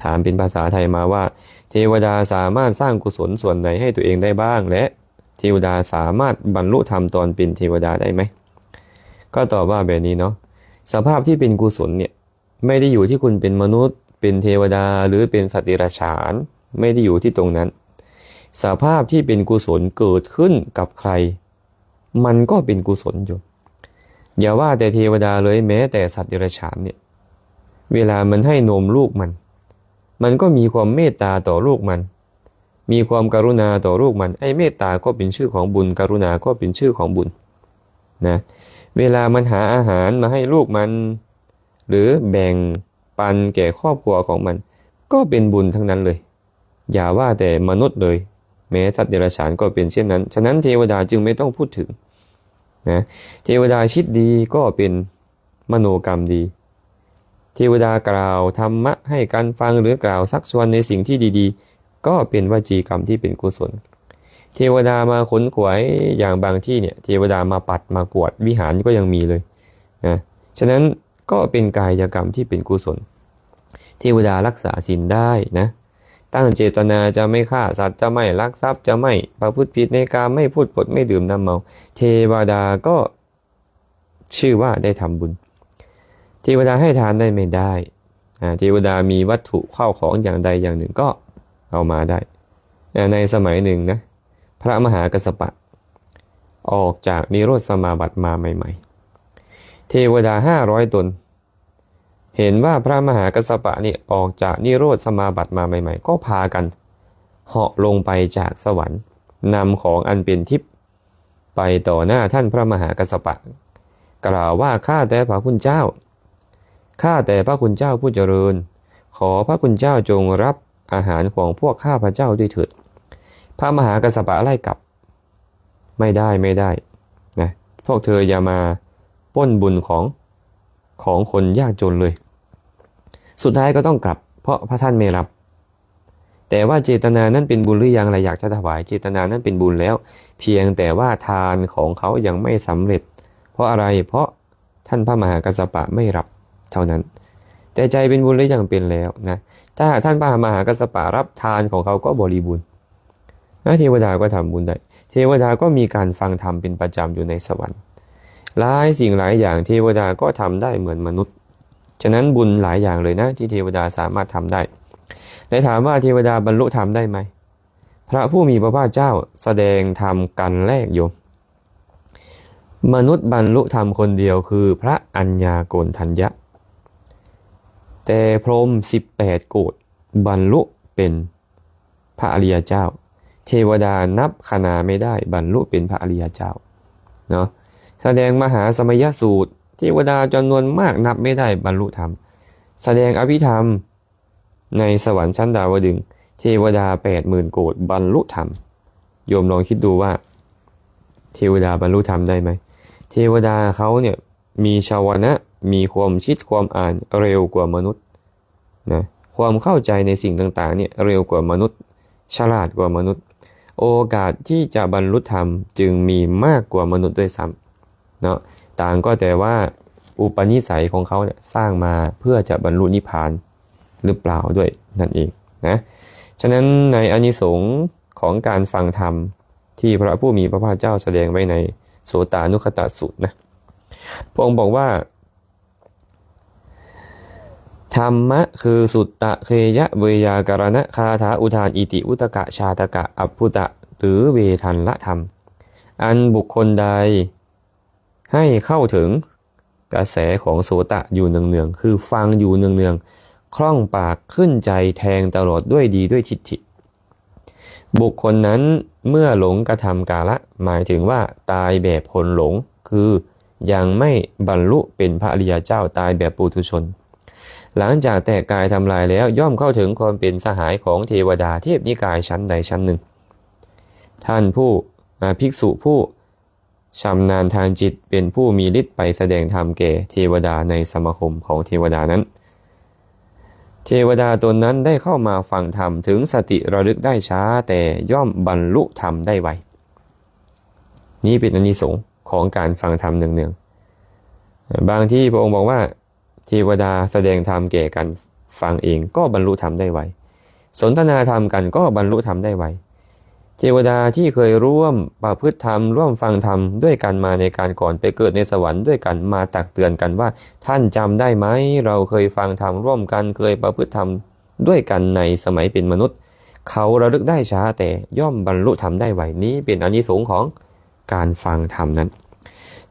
ถามเป็นภาษาไทยมาว่าเทวดาสามารถสร้างกุศลส่วนไหนให้ตัวเองได้บ้างและเทวดาสามารถบรรลุธรรมตอนเป็นเทวดาได้ไหมก็ตอบว่าแบบนี้เนาะสภาพที่เป็นกุศลเนี่ยไม่ได้อยู่ที่คุณเป็นมนุษย์เป็นเทวดาหรือเป็นสัตว์เดรัจฉานไม่ได้อยู่ที่ตรงนั้นสภาพที่เป็นกุศลเกิดขึ้นกับใครมันก็เป็นกุศลอยู่อย่าว่าแต่เทวดาเลยแม้แต่สัตว์เดรัจฉานเนี่ยเวลามันให้นมลูกมันก็มีความเมตตาต่อลูกมันมีความกรุณาต่อลูกมันไอ้เมตตาก็เป็นชื่อของบุญกรุณาก็เป็นชื่อของบุญนะเวลามันหาอาหารมาให้ลูกมันหรือแบ่งปันแก่ครอบครัวของมันก็เป็นบุญทั้งนั้นเลยอย่าว่าแต่มนุษย์เลยแม้สัตว์เดรัจฉานก็เป็นเช่นนั้นฉะนั้นเทวดาจึงไม่ต้องพูดถึงนะเทวดาชิดดีก็เป็นมโนกรรมดีเทวดากล่าวธรรมะให้กันฟังหรือกล่าวซักชวนในสิ่งที่ดีๆก็เป็นวจีกรรมที่เป็นกุศลเทวดามาขนขวายอย่างบางที่เนี่ยเทวดามาปัดมากวาดวิหารก็ยังมีเลยนะฉะนั้นก็เป็นกายกรรมที่เป็นกุศล เทวดารักษาศีลได้นะตั้งเจตนาจะไม่ฆ่าสัตว์จะไม่ลักทรัพย์จะไม่ประพฤติผิดในกามไม่พูดปดไม่ดื่มน้ำเมาเทวดาก็ชื่อว่าได้ทำบุญเทวดาให้ทานได้ไม่ได้เทวดามีวัตถุข้าวของอย่างใดอย่างหนึ่งก็เอามาได้ในสมัยหนึ่งนะพระมหากัสสปะออกจากนิโรธสมาบัติมาใหม่ๆเทวดา500 ตนเห็นว่าพระมหากัสสปะนี่ออกจากนิโรธสมาบัติมาใหม่ๆก็พากันเหาะลงไปจากสวรรค์นำของอันเป็นทิพย์ไปต่อหน้าท่านพระมหากัสสปะกล่าวว่าข้าแต่พระคุณเจ้าข้าแต่พระคุณเจ้าผู้เจริญขอพระคุณเจ้าจงรับอาหารของพวกข้าพระเจ้าด้วยเถิดพระมหากัสสปะไล่กลับไม่ได้นะพวกเธออย่ามาปล้นบุญของคนยากจนเลยสุดท้ายก็ต้องกลับเพราะพระท่านไม่รับแต่ว่าเจตนานั้นเป็นบุญหรือยังอะไรอยากจะถวายเจตนานั้นเป็นบุญแล้วเพียงแต่ว่าทานของเขายังไม่สำเร็จเพราะอะไรเพราะท่านพระมหากัสสปะไม่รับเท่านั้นแต่ใจเป็นบุญหรือยังเป็นแล้วนะถ้าท่านพระมหากัสสปะรับทานของเขาก็บริบูรณ์เทวดาก็ทำบุญได้เทวดาก็มีการฟังธรรมเป็นประจำอยู่ในสวรรค์หลายสิ่งหลายอย่างเทวดาก็ทำได้เหมือนมนุษย์ฉะนั้นบุญหลายอย่างเลยนะที่เทวดาสามารถทำได้และถามว่าเทวดาบรรลุธรรมได้ไหมพระผู้มีพระภาคเจ้าแสดงธรรมกันแรกโยมมนุษย์บรรลุธรรมคนเดียวคือพระอัญญาโกณฑัญญะแต่พรหม18 โกฏบรรลุเป็นพระอริยเจ้าเทวดานับคณาไม่ได้บรรลุเป็นพระอริยเจ้าเนาะแสดงมหาสมัยสูตรเทวดาจำนวนมากนับไม่ได้บรรลุธรรมแสดงอภิธรรมในสวรรค์ชั้นดาวดึงส์เทวดา80,000 โกฏบรรลุธรรมโยมลองคิดดูว่าเทวดาบรรลุธรรมได้ไหมเทวดาเขาเนี่ยมีชาวนะมีความคิดความอ่านเร็วกว่ามนุษย์นะความเข้าใจในสิ่งต่างๆเนี่ยเร็วกว่ามนุษย์ฉลาดกว่ามนุษย์โอกาสที่จะบรรลุธรรมจึงมีมากกว่ามนุษย์ด้วยซ้ำเนาะต่างก็แต่ว่าอุปนิสัยของเขาเนี่ยสร้างมาเพื่อจะบรรลุนิพพานหรือเปล่าด้วยนั่นเองนะฉะนั้นในอานิสงส์ของการฟังธรรมที่พระผู้มีพระภาคเจ้าแสดงไว้ในโสตานุคตสูตรนะพระองค์บอกว่าธรรมะคือสุตตะเคยะเวยากรณะคาถาอุทานอิติอุตกะชาตกะอัปพุตะหรือเวทันละธรรมอันบุคคลใดให้เข้าถึงกระแสของโสตะอยู่เนืองๆคือฟังอยู่เนืองๆคล่องปากขึ้นใจแทงตลอดด้วยดีด้วยทิฏฐิบุคคลนั้นเมื่อหลงกระทำกาละหมายถึงว่าตายแบบคนหลงคือยังไม่บรรลุเป็นพระอริยเจ้าตายแบบปุถุชนหลังจากแตกกายทำลายแล้วย่อมเข้าถึงความเป็นสหายของเทวดาเทพนิกายชั้นใดชั้นหนึ่งท่านผู้ภิกษุผู้ชำนาญทางจิตเป็นผู้มีฤทธิ์ไปแสดงธรรมแก่เทวดาในสมาคมของเทวดานั้นเทวดาตนนั้นได้เข้ามาฟังธรรมถึงสติระลึกได้ช้าแต่ย่อมบรรลุธรรมได้ไวนี่เป็นอานิสงส์ของการฟังธรรมเนืองๆบางที่พระองค์บอกว่าเทวดาแสดงธรรมแก่กันฟังเองก็บรรลุธรรมได้ไวสนทนาธรรมกันก็บรรลุธรรมได้ไวเทวดาที่เคยร่วมประพฤติธรรมร่วมฟังธรรมด้วยกันมาในการก่อนไปเกิดในสวรรค์ด้วยกันมาตักเตือนกันว่าท่านจำได้ไหมเราเคยฟังธรรมร่วมกันเคยประพฤติธรรมด้วยกันในสมัยเป็นมนุษย์เขาระลึกได้ช้าแต่ย่อมบรรลุธรรมได้ไวนี้เป็นอานิสงส์ของการฟังธรรมนั้น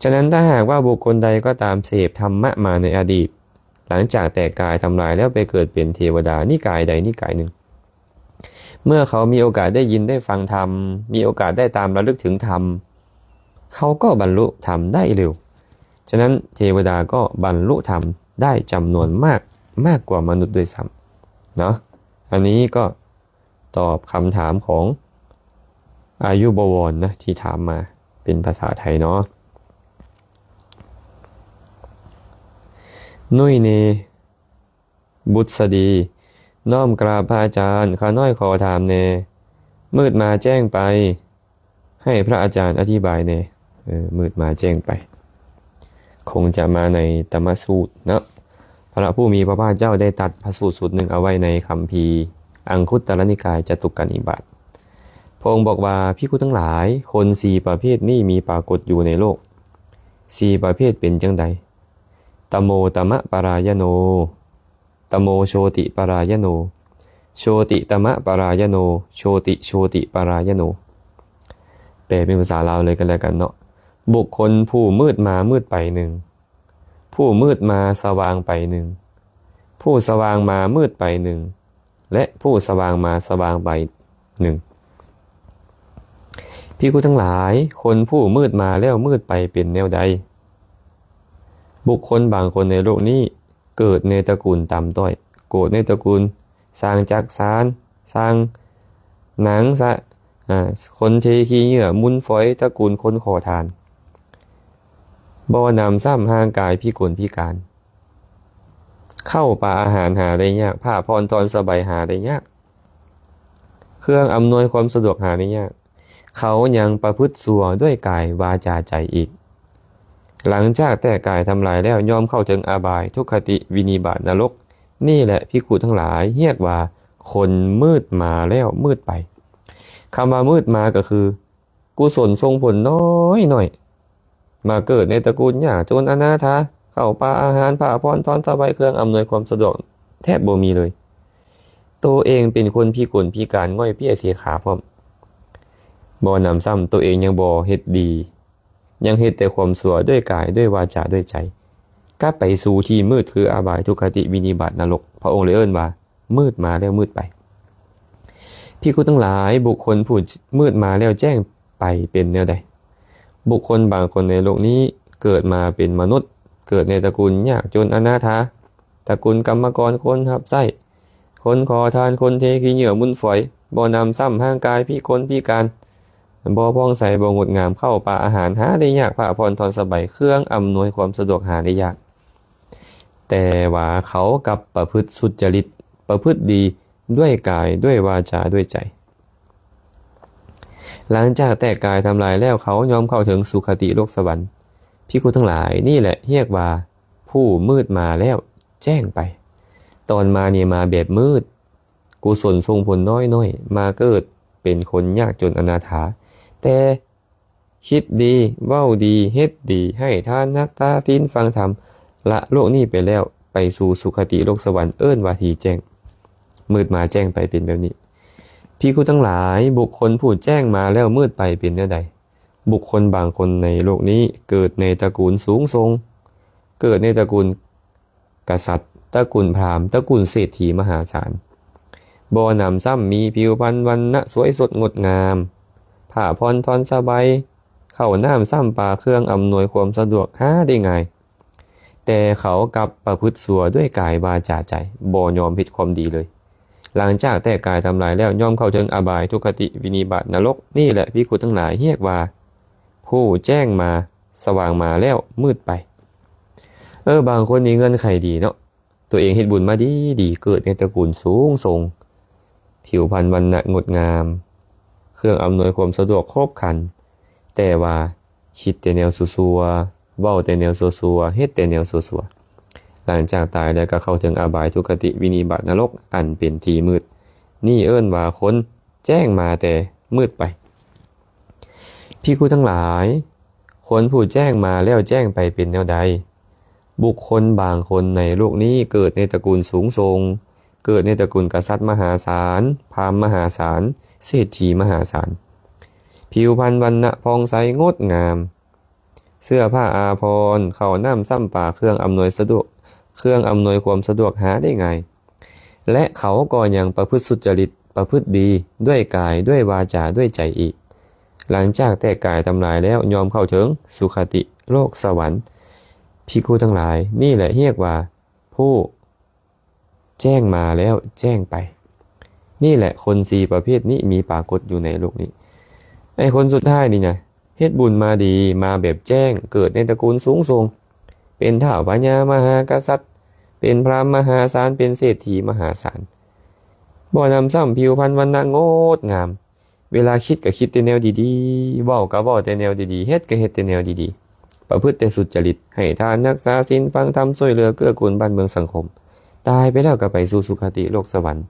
ฉะนั้นถ้าหากว่าบุคคลใดก็ตามเสพธรรมะมาในอดีตหลังจากแตกกายทำลายแล้วไปเกิดเป็นเทวดานิกายใดนิกายหนึ่งเมื่อเขามีโอกาสได้ยินได้ฟังธรรมมีโอกาสได้ตามระลึกถึงธรรมเขาก็บรรลุธรรมได้เร็วฉะนั้นเทวดาก็บรรลุธรรมได้จำนวนมากกว่ามนุษย์ด้วยซ้ำเนาะอันนี้ก็ตอบคำถามของอายุบวรนะที่ถามมาเป็นภาษาไทยเนาะนุ้ยเนบุษดีน้อมกราบพระอาจารย์ข้าน้อยขอถามเนมืดมาแจ้งไปให้พระอาจารย์อธิบายเนมืดมาแจ้งไปคงจะมาในธรรมสูตรเนาะพ พระผู้มีพระภาคเจ้าได้ตรัสพระสูตรสูตรหนึ่งเอาไว้ในคัมภีร์อังคุตรนิกายจตุกนิบาตพระองค์บอกว่าภิกขุทั้งหลายคนสี่ประเภทนี้มีปรากฏอยู่ในโลกสี่ประเภทเป็นจังใดตโมตมะปรายโนตโมโชติปรายโนโชติตมะปรายโนโชติปรายโนแปลเป็นภาษาลาวเลยกันแล้วกันเนาะบุคคลผู้มืดมามืดไปหนึ่งผู้มืดมาสว่างไปหนึ่งผู้สว่างมามืดไปหนึ่งและผู้สว่างมาสว่างไปหนึ่งภิกขุทั้งหลายคนผู้มืดมาแล้วมืดไปเป็นแนวใดบุคคลบางคนในโลกนี้เกิดในตระกูลต่ำต้อยเกิดในตระกูลสร้างจักสานสร้างหนังคนเทขี้เหงื่อมุนฝอยตระกูลคนขอทานบ่นำซ้ำห่างกายพิกลพิการเข้าป่าอาหารหาได้ยากผ้าพรทอนสบายหาได้ยากเครื่องอำนวยความสะดวกหาได้ยากเขายังประพฤติชั่วด้วยกายวาจาใจอีกหลังจากแต่กายทำลายแล้วยอมเข้าถึงอบายทุกขติวินิบาตนรกนี่แหละภิกขุทั้งหลายเรียกว่าคนมืดมาแล้วมืดไปคำว่ามืดมาก็คือกุศลทรงผลน้อยหน่อยมาเกิดในตระกูลยากจนอนาถาเข้าป่าอาหารผ้าพรทอนสบายเครื่องอำนวยความสะดวกแทบบ่มีเลยตัวเองเป็นคนพิกลพิการง่อยเปี้ยเสียขาพร้อมบ่นำซ้ำตัวเองยังบ่เฮ็ดดียังเฮ็ดแต่ความชั่วด้วยกายด้วยวาจาด้วยใจก็ไปสู่ที่มืดคืออบายทุกขติวินิบาตนรกพระองค์เลยเอิ้นว่ามืดมาแล้วมืดไปภิกขุทั้งหลายบุคคลผู้มืดมาแล้วแจ้งไปเป็นแนวใดบุคคลบางคนในโลกนี้เกิดมาเป็นมนุษย์เกิดในตระกูลยากจนอนาถาตระกูลกรรมกรคนหับไส้คนขอทานคนเทขี้เหงื่อมุนฝอยบ่นำซ้ำห่างกายพิกลพิการบ่พ้องใสบ่งดงามเข้าป่าอาหารหาได้ยากผ้าพรทอนสบายเครื่องอำนวยความสะดวกหาได้ยากแต่ว่าเขากับประพฤติสุจริตประพฤติดีด้วยกายด้วยวาจาด้วยใจหลังจากแต่กายทำลายแล้วเขายอมเข้าถึงสุคติโลกสวรรค์ภิกขุทั้งหลายนี่แหละเรียกว่าผู้มืดมาแล้วแจ้งไปตอนมาเนี่ยมาแบบมืดกุศลทรงผลน้อยๆมาเกิดเป็นคนยากจนอนาถาแต่คิดดีเว้าดีเฮ็ดดีให้ทานนักตาทินฟังธรรมละโลกนี้ไปแล้วไปสู่สุคติโลกสวรรค์เอิ้นว่าทีแจ้งมืดมาแจ้งไปเป็นแบบนี้ภิกขุทั้งหลายบุคคลผู้แจ้งมาแล้วมืดไปเป็นแนวใดบุคคลบางคนในโลกนี้เกิดในตระกูลสูงทรงเกิดในตระกูลกษัตริย์ตระกูลพราหมณ์ตระกูลเศรษฐีมหาศาลบ่นำซ้ำมีผิวพรรณวรรณะสวยสดงดงามผ้าพรทอนสบายเข้าน้ำซ้ำปลาเครื่องอำนวยความสะดวกหาได้ง่ายแต่เขากับประพฤติชั่วด้วยกายวาจาใจบ่ยอมผิดความดีเลยหลังจากแต่กายทำลายแล้วย่อมเข้าถึงอบายทุกขติวินิบาตนรกนี่แหละภิกขุทั้งหลายเรียกว่าผู้แจ้งมาสว่างมาแล้วมืดไปบางคนนี่เงินไขดีเนาะตัวเองเฮ็ดบุญมาดีเกิดในตระกูลสูงทรงผิวพรรณวรรณะงดงามเครื่องอำนวยความสะดวกครบครันแต่ว่าคิดแต่แนวซัวๆเว้าแต่แนวซัวๆเฮ็ดแต่แนวซัวๆหลังจากตายแล้วก็เข้าถึงอบายทุกขติวินิบาตนรกอันเป็นที่มืดนี่เอิ้นว่าคนแจ้งมาแต่มืดไปภิกขุทั้งหลายคนผู้แจ้งมาแล้วแจ้งไปเป็นแนวใดบุคคลบางคนในโลกนี้เกิดในตระกูลสูงทรงเกิดในตระกูลกษัตริย์มหาศาลพราหมณ์มหาศาลเศรษฐีมหาศาลผิวพรรณวรรณะพองใสงดงามเสื้อผ้าอาภรณ์เข้าน้ำซ้ำปลาเครื่องอำนวยความสะดวกหาได้ง่ายและเขาก็ยังประพฤติสุจริตประพฤติดีด้วยกายด้วยวาจาด้วยใจอีกหลังจากแต่กายทำลายแล้วยอมเข้าถึงสุคติโลกสวรรค์ภิกขุทั้งหลายนี่แหละเรียกว่าผู้แจ้งมาแล้วแจ้งไปนี่แหละคนสี่ประเภทนี้มีปรากฏอยู่ในโลกนี้ไอ้คนสุดท้ายนี่ไงเฮ็ดบุญมาดีมาแบบแจ้งเกิดในตระกูลสูงทรงเป็นท้าวพญามหากษัตริย์เป็นพราหมณ์มหาศาลเป็นเศรษฐีมหาศาลบ่นำซ้ำผิวพรรณวรรณะงดงามเวลาคิดก็คิดแต่แนวดีๆเว้าก็เว้าแต่แนวดีๆเฮ็ดก็เฮ็ดแต่แนวดีๆ ประพฤติแต่สุจริตให้ทานรักษาศีลฟังธรรมช่วยเหลือเกื้อกูลบ้านเมืองสังคมตายไปแล้วก็ไปสู่สุคติโลกสวรรค์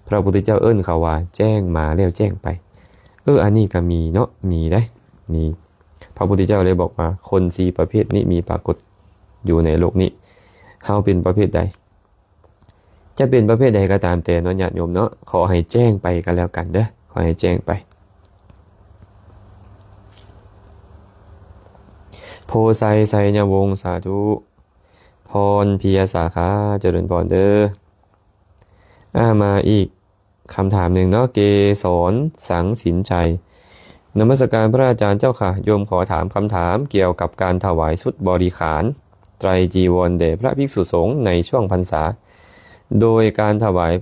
พระพุทธเจ้าเอิ้นเขาว่าแจ้งมาแล้วแจ้งไปอันนี้ก็มีเนาะมีได้มีพระพุทธเจ้าเลยบอกว่าคน4ประเภทนี้มีปรากฏอยู่ในโลกนี้เฮาเป็นประเภทใดจะเป็นประเภทใดก็ตามแต่เนาะญาติโยมเนาะขอให้แจ้งไปกันแล้วกันเด้อขอให้แจ้งไปโพไซไซยวงศ์สาธุพรพิยสาขาเจริญพรเด้อมาอีกคำถามหนึ่งเนาะเกศรสังสินชัยนมัสการพระอาจารย์เจ้าค่ะโยมขอถามคำถามเกี่ยวกับการถวายชุดบริขารไตรจีวรแด่พระภิกษุสงฆ์ในช่วงพรรษาโดยการถวาย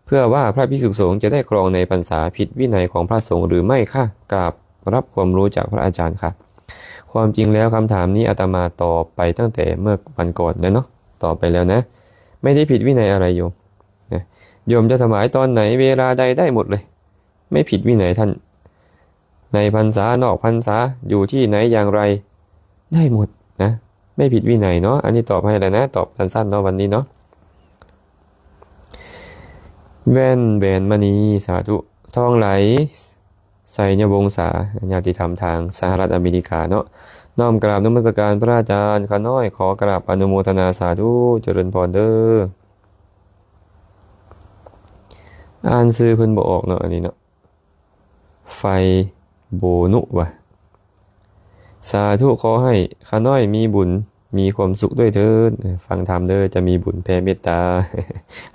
เพื่อว่าพระภิกษุสงฆ์จะได้ครองในพรรษาผิดวินัยของพระสงฆ์หรือไม่ค่ะกราบรับความรู้จากพระอาจารย์ค่ะความจริงแล้วคำถามนี้อาตมาตอบไปตั้งแต่เมื่อวันก่อนแล้วเนาะตอบไปแล้วนะไม่ได้ผิดวินัยอะไรโยมนะโยมจะถวายตอนไหนเวลาใดได้หมดเลยไม่ผิดวินัยท่านในพรรษานอกพรรษาอยู่ที่ไหนอย่างไรได้หมดนะไม่ผิดวินัยเนาะอันนี้ตอบให้แล้วนะตอบสั้นๆเนาะวันนี้เนาะแว่นแหวนมณีสาธุทองไหลไสยวงศาญาติธรรมทางสหรัฐอเมริกาเนาะน้อมกราบนมัสการพระอาจารย์ข้าน้อยขอกราบอนุโมทนาสาธุเจริญพรเด้ออ่านซื้อเพิ่นบ่ออกเนาะอันนี้เนาะไฟโบนุวะสาธุขอให้ข้าน้อยมีบุญมีความสุขด้วยเถิดฟังธรรมเด้อจะมีบุญแผ่เมตตา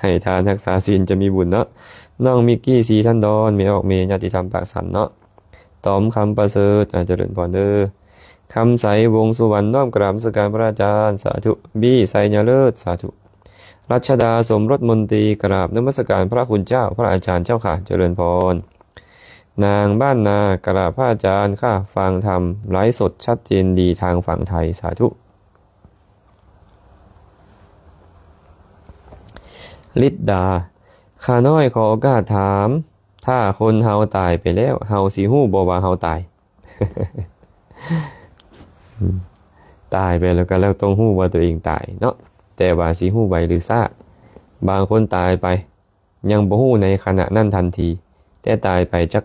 ให้ทานรักษาศีลจะมีบุญเนาะน้องมิกกี้สีท่านดอนมีออกเมญาติธรรมปากสันเนาะตอมคำประเสริฐเจริญพรเด้อคำใสวงสุวรรณน้อมกราบนมัสการพระอาจารย์สาธุบี้ไสยเลิศสาธุรัชดาสมรสมนตรีกราบนมัสการพระคุณเจ้าพระอาจารย์เจ้าค่ะเจริญพรนางบ้านนากราบพระอาจารย์ค่ะฟังธรรมไลฟ์สดชัดเจนดีทางฝั่งไทยสาธุลิดดาข้าน้อยขอโอกาสถามถ้าคนเฮาตายไปแล้วเฮาสิฮู้บ่ว่าเฮาตาย ตายไปแล้วก็แล้วต้องฮู้ว่าตัวเองตายเนาะแต่ว่าสิฮู้ไวหรือซ่าบางคนตายไปยังบ่ฮู้ในขณะนั้นทันทีแต่ตายไปจัก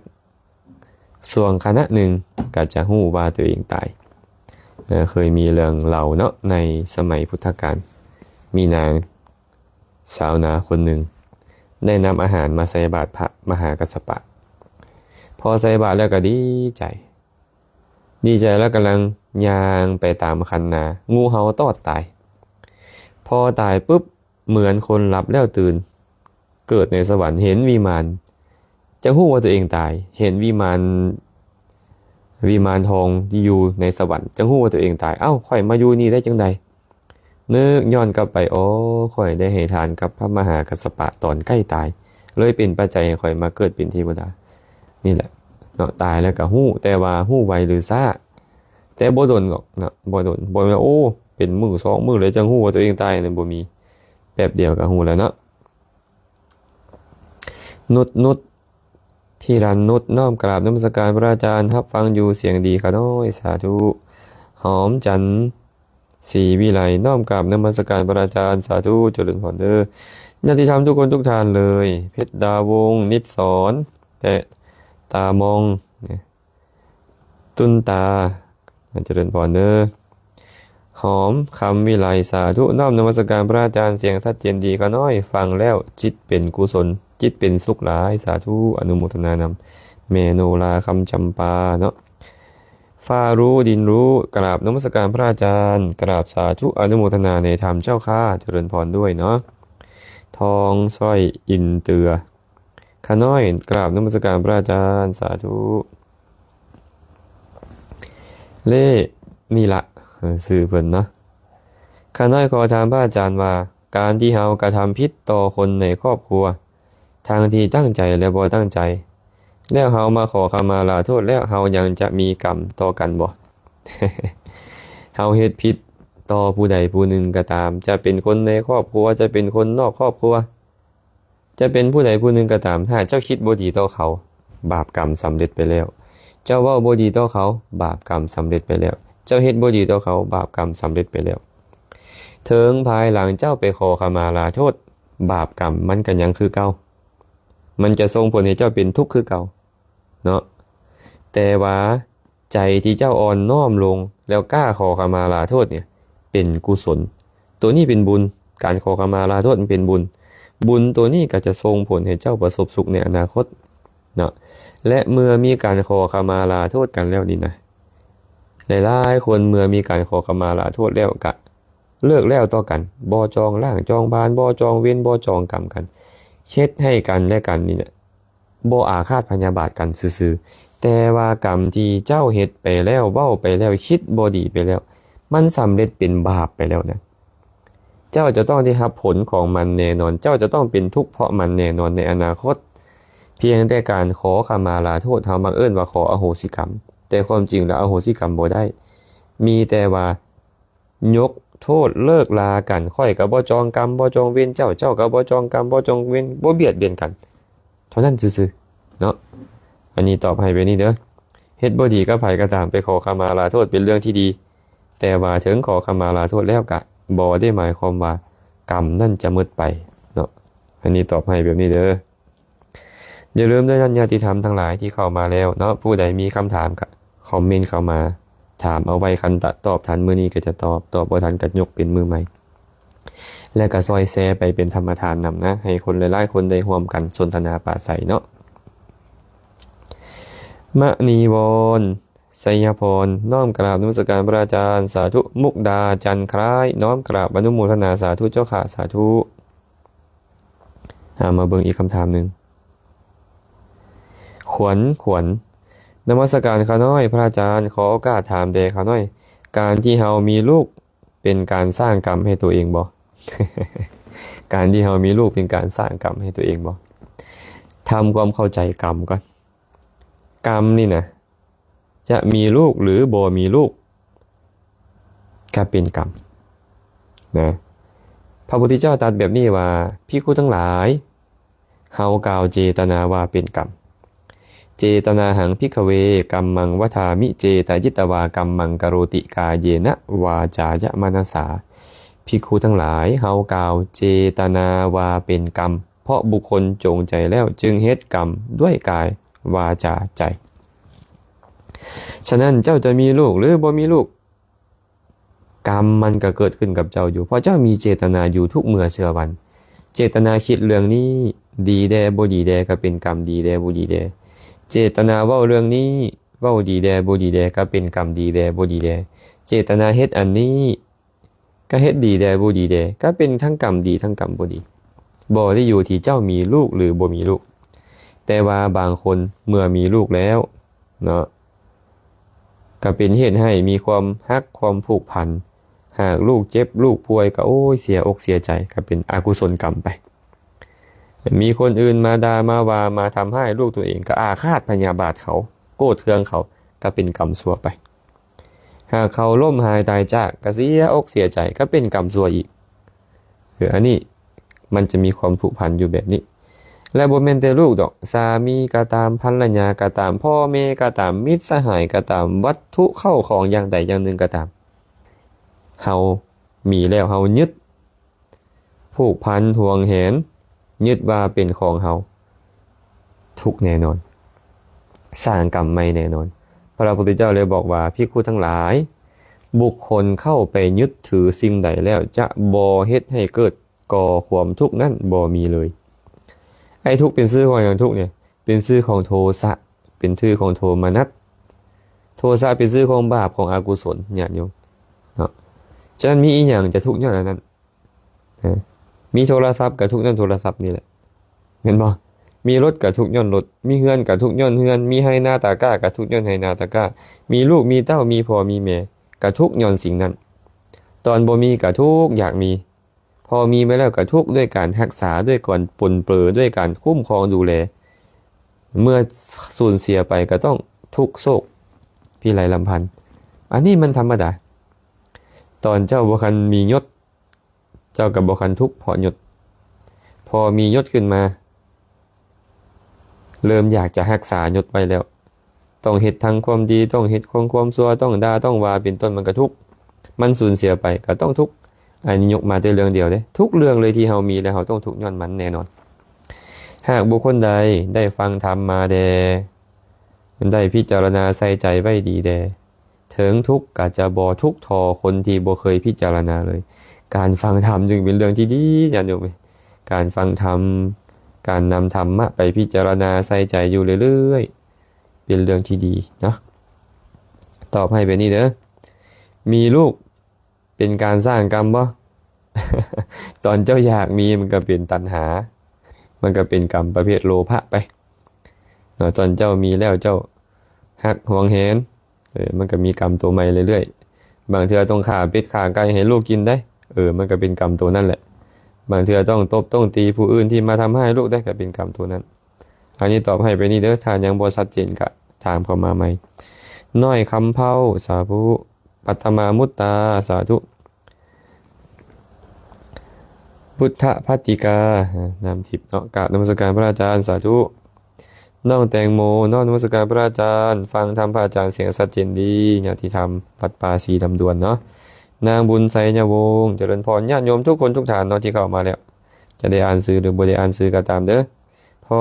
ส่วนขณะหนึ่งก็จะฮู้ว่าตัวเองตายเคยมีเรื่องเล่าเนาะในสมัยพุทธกาลมีนางสาวนาคนหนึ่งได้นำอาหารมาใส่บาตรพระมหากัสสปะพอใส่บาตรแล้วก็ดีใจแล้วกำลังย่างไปตามคันนางูเห่าตอดตายพอตายปุ๊บเหมือนคนหลับแล้วตื่นเกิดในสวรรค์เห็นวิมานจะฮู้ว่าตัวเองตายเห็นวิมานทองที่อยู่ในสวรรค์จะฮู้ว่าตัวเองตายเอ้าข่อยมาอยู่นี่ได้จังใดนึกย้อนกลับไปข่อยได้ให้ทานกับพระมหากัสสปะตอนใกล้ตายเลยเป็นปัจจัยให้ข่อยมาเกิดเป็นเทวดานี่แหละเนาะตายแล้วก็ฮู้แต่ว่าฮู้ไวหรือซ่าแต่บ่โดนหรอกเนาะบ่โดนบ่ว่าเป็นมื้อ2มื้อเลยจังฮู้ว่าตัวเองตายนั่นบ่มีแป๊บเดียวก็ฮู้แล้วเนาะนุชพี่รันนุชน้อมกราบนมัสการพระอาจารย์รับฟังอยู่เสียงดีค่ะน้อยสาธุหอมจันทร์ศรีวิไลน้อมกราบนมัสการพระอาจารย์สาธุเจริญพรเด้อญาติธรรมทุกคนทุกท่านเลยเพชรดาวงศ์นิดสอนแต่ตามองตุนตาเจริญพรเด้อหอมคำวิไลสาธุน้อมนมัสการพระอาจารย์เสียงชัดเจนดีค่ะน้อยฟังแล้วจิตเป็นกุศลจิตเป็นสุขหลายสาธุอนุโมทนานำเมโนลาคำจำปาเนาะฟ้ารู้ดินรู้กราบนมัสการพระอาจารย์กราบสาธุอนุโมทนาในธรรมเจ้าข้าเจริญพรด้วยเนาะทองสร้อยอินเตือข้าน้อยกราบนมัสการพระอาจารย์สาธุเล่นี่ละสื่อเพิ่นเนาะข้าน้อยขอถามพระอาจารย์ว่าการที่เฮากระทำผิดต่อคนในครอบครัวทางที่ตั้งใจและบ่ตั้งใจแล้วเฮามาขอขมาลาโทษแล้วเฮายังจะมีกรรมต่อกันบ่ เฮาเฮ็ดผิดต่อผู้ใดผู้หนึ่งก็ตามจะเป็นคนในครอบครัวจะเป็นคนนอกครอบครัวจะเป็นผู้ใดผู้หนึ่งก็ตามถ้าเจ้าคิดบ่ดีต่อเขาบาปกรรมสำเร็จไปแล้วเจ้าเว้าบ่ดีต่อเขาบาปกรรมสำเร็จไปแล้ว เจ้าเฮ็ดบ่ดีต่อเขาบาปกรรมสำเร็จไปแล้วถึงภายหลังเจ้าไปขอขมาลาโทษบาปกรรมมันก็ยังคือเก่ามันจะส่งผลให้เจ้าเป็นทุกข์คือเก่าเนาะแต่ว่าใจที่เจ้าอ่อนน้อมลงแล้วกล้าขอขมาลาโทษเนี่ยเป็นกุศลตัวนี้เป็นบุญการขอขมาลาโทษมันเป็นบุญบุญตัวนี้ก็จะส่งผลให้เจ้าประสบสุขในอนาคตเนาะและเมื่อมีการขอขมาลาโทษกันแล้วนี่นะหลายๆคนเมื่อมีการขอขมาลาโทษแล้วก็เลิกแล้วต่อกันบ่จองล่างจองบานบ่จองเว้นบ่จองกรรมกันเช็ดให้กันและกันนี่เนี่ยบ่อาฆาตพยาบาทกันซื่อๆแต่ว่ากรรมที่เจ้าเฮ็ดไปแล้วเว้าไปแล้วคิดบ่ดีไปแล้วมันสำเร็จเป็นบาปไปแล้วนะเจ้าจะต้องได้รับผลของมันแน่นอนเจ้าจะต้องเป็นทุกข์เพราะมันแน่นอนในอนาคตเพียงแต่การขอขมาลาโทษเฮามักเอิ้นว่าขออโหสิกรรมแต่ความจริงแล้วอโหสิกรรมบ่ได้มีแต่ว่ายกโทษเลิกลากันค่อยก็บ่จองกรรมบ่จองเวรเจ้าก็บ่จองกรรมบ่จองเวรบ่เบียดเบียนกันเท่านั้นซื่อๆเนาะอันนี้ตอบให้ไปนี่เด้อเฮ็ดบ่ดีกับไผก็ตามไปขอขมาลาโทษเป็นเรื่องที่ดีแต่ว่าถึงขอขมาลาโทษแล้วก็บ่ได้หมายความว่ากรรมนั่นจะหมดไปเนาะอันนี้ตอบให้แบบนี้เด้ออย่าลืมด้วยท่านญาติธรรมทั้งหลายที่เข้ามาแล้วเนาะผู้ใดมีคำถามก็คอมเมนต์เข้ามาถามเอาไว้คันตอบทันมื้อนี้ก็จะตอบบ่ทันก็ยกเป็นมือใหม่และก็ซอยแชร์ไปเป็นธรรมทานนำนะให้คนหลายๆคนได้ร่วมกันสนทนาปราศัยเนาะมณีวรไสยพรน้อมกราบนมัสการพระอาจารย์สาธุมุกดาจันคล้ายน้อมกราบอนุโมทนาสาธุเจ้าค่ะสาธุมาเบิ่งอีกคำถามหนึ่งขวัญนมัสการข้าน้อยพระอาจารย์ขอโอกาสถามเดข้าน้อยการที่เฮามีลูกเป็นการสร้างกรรมให้ตัวเองบ่ การที่เฮามีลูกเป็นการสร้างกรรมให้ตัวเองบ่ทำความเข้าใจกรรมก่อนกรรมนี่นะจะมีลูกหรือบ่มีลูกก็เป็นกรรมนะพระพุทธเจ้าตรัสแบบนี้ว่าภิกขุทั้งหลายเฮากล่าวเจตนาว่าเป็นกรรมเจตนาหังภิกขเวกัมมังวทามิเจตยิตวากัมมังกโรติกาเยนะวาจายะมนัสสาภิกขุทั้งหลายเฮากล่าวเจตนาว่าเป็นกรรมเพราะบุคคลจงใจแล้วจึงเฮ็ดกรรมด้วยกายวาจาใจฉะนั้นเจ้าจะมีลูกหรือบ่มีลูกกรรมมันก็เกิดขึ้นกับเจ้าอยู่เพราะเจ้ามีเจตนาอยู่ทุกเมื่อเชื่อวันเจตนาคิดเรื่องนี้ดีแดบ่ดีแดก็เป็นกรรมดีแดบ่ดีแดเจตนาเว้าเรื่องนี้เว้าดีแดบ่ดีแดก็เป็นกรรมดีแดบ่ดีแดเจตนาเฮ็ดอันนี้ก็เฮ็ดดีแดบ่ดีแดก็เป็นทั้งกรรมดีทั้งกรรมบ่ดีบ่ได้อยู่ที่เจ้ามีลูกหรือบ่มีลูกแต่ว่าบางคนเมื่อมีลูกแล้วเนาะก็เป็นเหตุให้มีความฮักความผูกพันหากลูกเจ็บลูกป่วยก็โอ้ยเสียอกเสียใจก็เป็นอกุศลกรรมไปมีคนอื่นมาด่ามาว่ามาทำให้ลูกตัวเองก็อาฆาตพยาบาทเขาโกรธเคืองเขาก็เป็นกรรมชั่วไปหากเขาล้มหายตายจากก็เสียอกเสียใจก็เป็นกรรมชั่วอีกอันนี้มันจะมีความผูกพันอยู่แบบนี้และบ่แม่นแต่ลูกดอกสามีก็ตามภรรยาก็ตามพ่อแม่ก็ตามมิตรสหายก็ตามวัตถุเข้าของอย่างใดอย่างหนึ่งก็ตามเฮามีแล้วเฮายึดผูกพันห่วงแหนยึดว่าเป็นของเฮาทุกแน่นอนสร้างกรรมไม่แน่นอนพระพุทธเจ้าเลยบอกว่าภิกขุทั้งหลายบุคคลเข้าไปยึดถือสิ่งใดแล้วจะบ่เฮ็ดให้เกิดก่อความทุกข์นั้นบ่มีเลยไอ้ทุกข์เป็นชื่อของอย่างทุกข์เนี่ยเป็นชื่อของโทสะเป็นชื่อของโทมนัสโทสะเป็นชื่อของบาปของอกุศลญาติโยมเนาะฉะนั้นมีอีหยังจะทุกข์ย้อนอันนั้นมีโทรศัพท์กับทุกข์ย้อนโทรศัพท์นี่แหละเห็นบ่มีรถกับทุกข์ย้อนรถมีเฮือนกับทุกข์ย้อนเฮือนมีให้นาตาก้ากับทุกข์ย้อนให้นาตาก้ามีลูกมีเต้ามีพ่อมีแม่กับทุกข์ย้อนสิ่งนั้นตอนบ่มีกับทุกข์อยากมีพอมีไปแล้วก็ทุกข์ด้วยการรักษาด้วยการปนเปื้อด้วยการคุ้มครองดูแลเมื่อสูญเสียไปก็ต้องทุกข์โศกพิไรลำพันธ์อันนี้มันธรรมดาตอนเจ้าบ่คันมียศเจ้ากับบ่คันทุกข์เพราะยศพอมียศขึ้นมาเริ่มอยากจะรักษายศไว้แล้ว ต้องเฮ็ดทางความดีต้องเฮ็ดความชั่วต้องด่าต้องว่าเป็นต้นมันก็ทุกข์มันสูญเสียไปก็ต้องทุกข์อันนี้ยกมาแต่เรื่องเดียวเด้ทุกเรื่องเลยที่เฮามีแล้วเฮาต้องทุกข์ย้อนมันแน่นอนหากบุคคลใดได้ฟังธรรมมาแดได้พิจารณาใส่ใจไว้ดีแดถึงทุกข์ก็จะบ่ทุกข์ทอคนที่บ่เคยพิจารณาเลยการฟังธรรมจึงเป็นเรื่องที่ดีญาติโยมการฟังธรรมการนำธรรมะไปพิจารณาใส่ใจอยู่เรื่อยๆเป็นเรื่องที่ดีเนาะตอบให้เป็นนี่เด้อมีลูกเป็นการสร้างกรรมบ่ ตอนเจ้าอยากมีมันก็เป็นตัณหามันก็เป็นกรรมประเภทโลภะไปเนาะตอนเจ้ามีแล้วเจ้าฮักหวงแหนมันก็มีกรรมตัวใหม่เรื่อยๆบางเทื่อต้องฆ่าเป็ดฆ่าไก่ให้ลูกกินได้มันก็เป็นกรรมตัวนั่นแหละบางเทื่อต้องตบต้องตีผู้อื่นที่มาทำให้ลูกได้ก็เป็นกรรมตัวนั้นอันนี้ตอบให้ไปนี่เด้อถ้ายังบ่ชัดเจนก็ถามเข้ามาใหม่น้อยคำเผาสาธุปัตตมามุตตาสาธุพุทธภัตติกานามทิพย์เนาะกราบนมัสการพระอาจารย์สาธุน้องแตงโมน้องนมัสการพระอาจารย์ฟังธรรมพระอาจารย์เสียงชัดเจนดีญาติธรรมวัดป่าศรีลำดวนเนาะนางบุญไสยวงศ์เจริญพรญาติโยมทุกคนทุกฐานเนาะที่เข้ามาแล้วจะได้อ่านสื่อหรือบ่ได้อ่านสื่อก็ตามเด้อพอ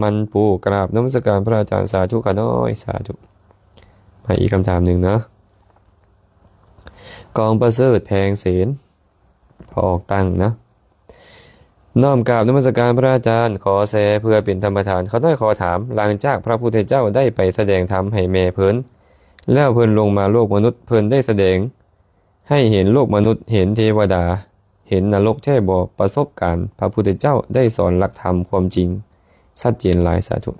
มันปูกราบนมัสการพระอาจารย์สาธุค่ะน้อยสาธุมาอีกคำถามหนึ่งเนาะกองประเสริฐแพงเสนพอออกตั้งนะน้อมกราบนมัสการพระอาจารย์ขอแสเพื่อเป็นธรรมทานเขาได้ขอถามหลังจากพระพุทธเจ้าได้ไปแสดงธรรมให้แม่เพิ่นแล้วเพิ่นลงมาโลกมนุษย์เพิ่นได้แสดงให้เห็นโลกมนุษย์เห็นเทวดาเห็นนรกแท้บ่ประสบการณ์พระพุทธเจ้าได้สอนหลักธรรมความจริงชัดเจนหลายสาธุ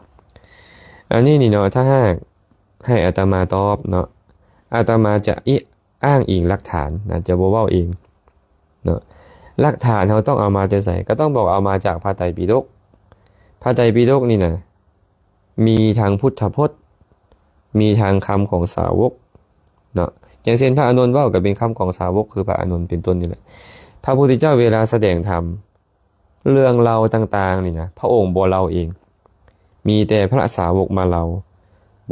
อันนี้นี่เนาะถ้าหากให้อาตมาตอบเนาะอาตมาจะอ้างอิงหลักฐานนะจะบ่เว้าเองเนาะหลักฐานเราต้องเอามาแต่ใส่ก็ต้องบอกเอามาจากพระไตรปิฎกพระไตรปิฎกนี่นะมีทางพุทธพจน์มีทางคำของสาวกเนาะอย่างเช่นพระอานนท์เว้าก็เป็นคำของสาวกคือพระอานนท์เป็นต้นนี่แหละพระพุทธเจ้าเวลาแสดงธรรมเรื่องเล่าต่างๆนี่นะพระองค์บ่เล่าเองมีแต่พระสาวกมาเล่า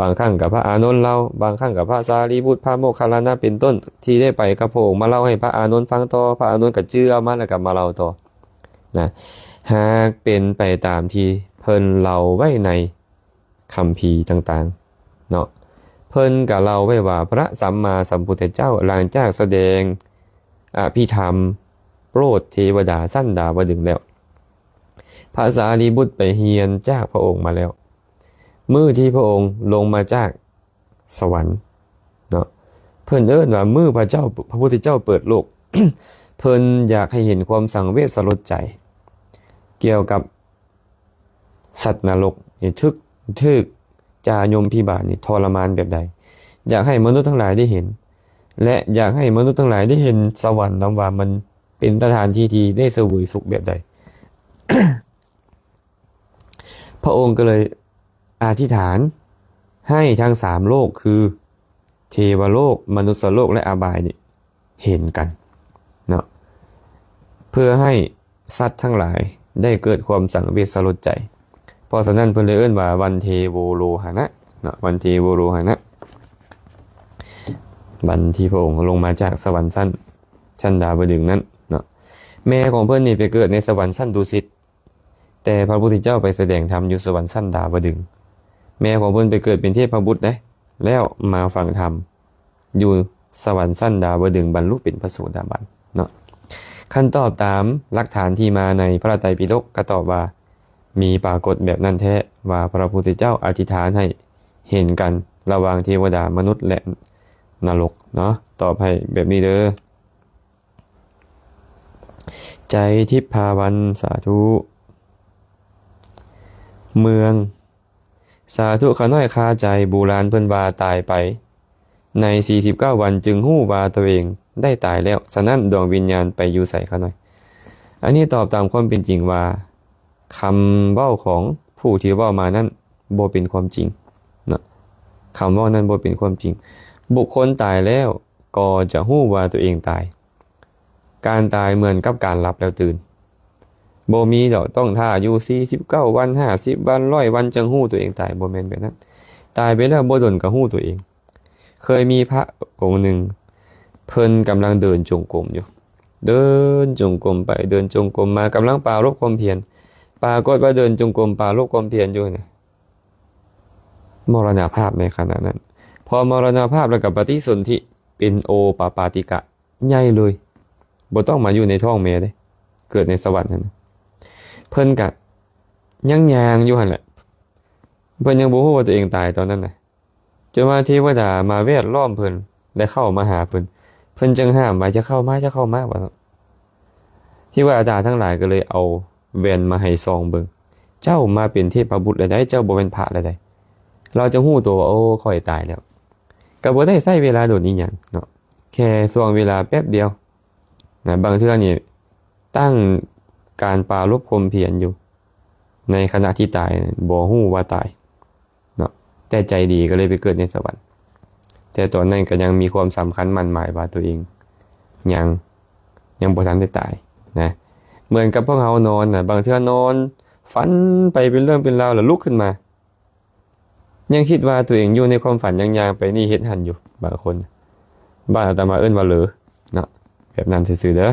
บางครั้งกับพระอานนท์เล่าบางครั้งกับพระสารีบุตรพระโมคคัลลานะเป็นต้นที่ได้ไปกับพระองค์มาเล่าให้พระอานนท์ฟังต่อพระอานนท์ก็เชื่อมาแล้วก็มาเล่าต่อนะหากเป็นไปตามที่เพิ่นเล่าไว้ในคัมภีร์ต่างๆเนาะเพิ่นก็เล่าไว้ว่าพระสัมมาสัมพุทธเจ้าหลังจากแสดงอภิธรรมโปรดเทวดาสั้นดาวดึงแล้วพระสารีบุตรไปเฮียนจากพระองค์มาแล้วมื้อที่พระองค์ลงมาจากสวรรค์เนาะเพิ่นเอิ้นว่ามื้อพระพุทธเจ้าเปิดโลก เพิ่นอยากให้เห็นความสังเวชสลดใจเกี่ยวกับสัตว์นรกนี่ทึกจายมพิบาลนี่ทรมานแบบใดอยากให้มนุษย์ทั้งหลายได้เห็นและอยากให้มนุษย์ทั้งหลายได้เห็นสวรรค์นำว่ามันเป็นสถานที่ที่ได้เสวยสุขแบบใด พระองค์ก็เลยอธิษฐานให้ทั้ง3โลกคือเทวโลกมนุษยโลกและอบายนี่เห็นกันเนาะเพื่อให้สัตว์ทั้งหลายได้เกิดความสังเวชสลดใจเพราะฉะนั้นเพิ่นเลยเอิ้นว่าวันเทโวโลหะนะเนาะวันเทโวโลหะนะวันที่พระองค์ลงมาจากสวรรค์ชั้นดาวดึงส์นั้นเนาะแม่ของเพิ่นนี่ไปเกิดในสวรรค์ชั้นดุสิตแต่พระพุทธเจ้าไปแสดงธรรมอยู่สวรรค์ชั้นดาวดึงส์แม่ของเพิ่นไปเกิดเป็นเทพบุตรได้แล้วมาฟังธรรมอยู่สวรรค์ชั้นดาวดึงส์บรรลุเป็นพระโสดาบันเนาะคันตอบตามหลักฐานที่มาในพระไตรปิฎกก็ตอบว่ามีปรากฏแบบนั้นแท้ว่าพระพุทธเจ้าอธิษฐานให้เห็นกันระหว่างเทวดามนุษย์และนรกเนาะตอบให้แบบนี้เด้อใจทิพพาวันสาธุเมืองสาธุขาน้อยคาใจโบราณเพิ่นว่าตายไปใน49วันจึงฮู้ว่าตัวเองได้ตายแล้วฉะนั้นดวงวิญญาณไปอยู่ใส่ขาน้อยอันนี้ตอบตามความเป็นจริงว่าคำเว้าของผู้ที่เว้ามานั้นบ่เป็นความจริงเนาะคำเว้านั้นบ่เป็นความจริงบุคคลตายแล้วก็จะฮู้ว่าตัวเองตายการตายเหมือนกับการหลับแล้วตื่นบ่มีดอกต้องท่าอยู่49วัน50วัน100วันจังฮู้ตัวเองตายบ่แม่นแบบนั้น ตายไปแล้วบ่ดนก็ฮู้ตัวเองเคยมีพระองค์หนึ่งเพิ่นกำลังเดินจงกรมอยู่เดินจงกรมไปเดินจงกรมมากำลังปรารภความเพียรปรากฏว่าเดินจงกรมปรารภความเพียรอยู่เนี่ยมรณภาพในขณะนั้นพอมรณภาพแล้วกับปฏิสนธิเป็นโอปปาติกะใหญ่เลยบ่ต้องมาอยู่ในท้องแม่เด้เกิดในสวรรค์นั่นเพิ่นกะยังยางอยู่หั่นแหละเพิ่นยังบ่ฮู้ว่าตัวเองตายตอนนั้นน่ะจนว่าเทวดามาแวดล้อมเพิ่นได้เข้ามาหาเพิ่นจึงห้ามว่าจะเข้ามาว่าที่ว่าดาทั้งหลายก็เลยเอาแว่นมาให้ซองเบิ่งเจ้ามาเป็นเทพบุตรแล้วได้เจ้าบ่เป็นพระแล้วได้เราจะฮู้ตัวว่าโอ้ค่อยตายแล้วก็บ่ได้ใช้เวลาโดนอีหยังเนาะแค่ช่วงเวลาแป๊บเดียวนะบางเทื่อนี่ตั้งการปรารภความเพียรอยู่ในขณะที่ตายบ่ฮู้ว่าตายเนาะแต่ใจดีก็เลยไปเกิดในสวรรค์แต่ตอนนั้นก็ยังมีความสำคัญมั่นหมายว่าตัวเองยังบ่ทันได้ตายนะเหมือนกับพวกเรานอนน่ะบางเทื่อนอนฝันไปเป็นเรื่องเป็นราวแล้วลุกขึ้นมายังคิดว่าตัวเองอยู่ในความฝันยังไปนี่เฮ็ดหันอยู่บางคนบ้านอาตมาเอิ้นว่าเหลอเนาะแบบนั้นซื่อๆเด้อ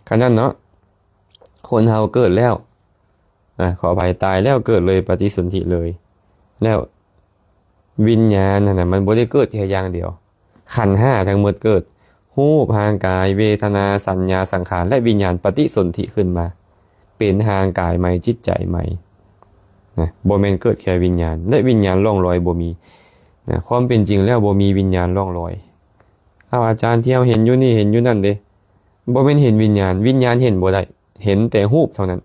คันนั้นเนาะคนเฮาเกิดแล้วขออภัยตายแล้วเกิดเลยปฏิสนธิเลยแล้ววิญญาณนั่นน่ะมันบ่ได้เกิดแค่อย่างเดียวขันธ์5ทั้งหมดเกิดรูปทางกายเวทนาสัญญาสังขารและวิญญาณปฏิสนธิขึ้นมาเป็นทางกายใหม่จิตใจใหม่นะบ่แม่นเกิดแค่วิญญาณและวิญญาณล่องลอยบ่มีนะความเป็นจริงแล้วบ่มีวิญญาณล่องลอยอาจารย์ที่เฮาเห็นอยู่นี่เห็นอยู่นั่นเด้บ่แม่นเห็นวิญญาณเห็นบ่ได้เห็นแต่รูปเท่านั้น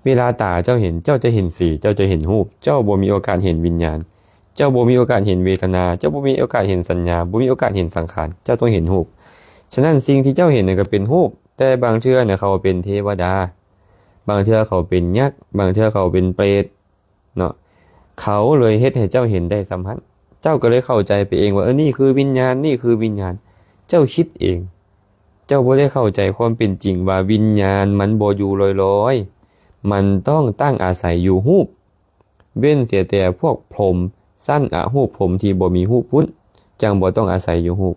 เวลาตาเจ้าเห็นเจ้าจะเห็นสีเจ้าจะเห็นรูปเจ้าบ่มีโอกาสเห็นวิญญาณเจ้าบ่มีโอกาสเห็นเวทนาเจ้าบ่มีโอกาสเห็นสัญญาบ่มีโอกาสเห็นสังขารเจ้าต้องเห็นรูปฉะนั้นสิ่งที่เจ้าเห็นน่ะก็เป็นรูปแต่บางเทื่อเนี่ยเขาเป็นเทวดาบางเทื่อเขาเป็นยักษ์บางเทื่อเขาเป็นเปรตเนาะเขาเลยเฮ็ดให้เจ้าเห็นได้สัมพันธ์เจ้าก็เลยเข้าใจไปเองว่านี่คือวิญญาณนี่คือวิญญาณเจ้าคิดเองเจ้าบ่ได้เข้าใจความเป็นจริงว่าวิญญาณมันบ่อยู่ลอยๆมันต้องตั้งอาศัยอยู่รูปเว้นเสียแต่พวกพรหมสั้นรูปผมที่บ่มีรูปพุ้นจังบ่ต้องอาศัยอยู่รูป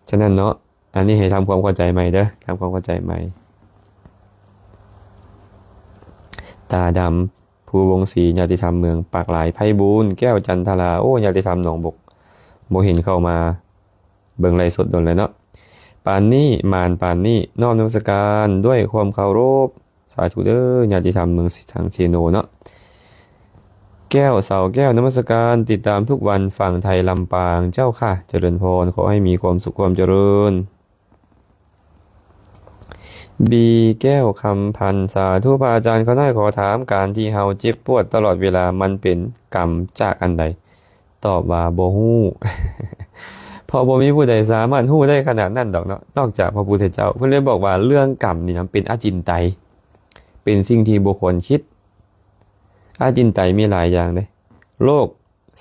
ฉะนั้นเนาะอันนี้ให้ทำความเข้าใจใหม่เด้อทำความเข้าใจใหม่ตาดำภูวงศรีญาติธรรมเมืองปากหลายไพบูลย์แก้วจันทราโอ้ญาติธรรมหนองบกบ่เห็นเข้ามาเบิ่งไลฟ์สดโดนเลยเนาะปานนี้มานปานนี้น้อมนมัสการด้วยความเคารพสาธุเด้อญาติธรรมเมืองทางเชโนเนาะแก้วเสาแก้วนมัสการติดตามทุกวันฝั่งไทยลำปางเจ้าค่ะเจริญพรขอให้มีความสุขความเจริญบีแก้วคำพันสาธุพระอาจารย์เขาได้ขอถามการที่เฮาเจ็บปวดตลอดเวลามันเป็นกรรมจากอันใดตอบว่าบ่ฮู้ เพราะบ่มีผู้ใดสามารถฮู้ได้ขนาดนั้นดอกเนาะนอกจากพระพุทธเจ้าเพิ่นเลยบอกว่าเรื่องกรรมนี่มันเป็นอจินไตยเป็นสิ่งที่บุคคลคิดอาจินไตยมีหลายอย่างเด้โลก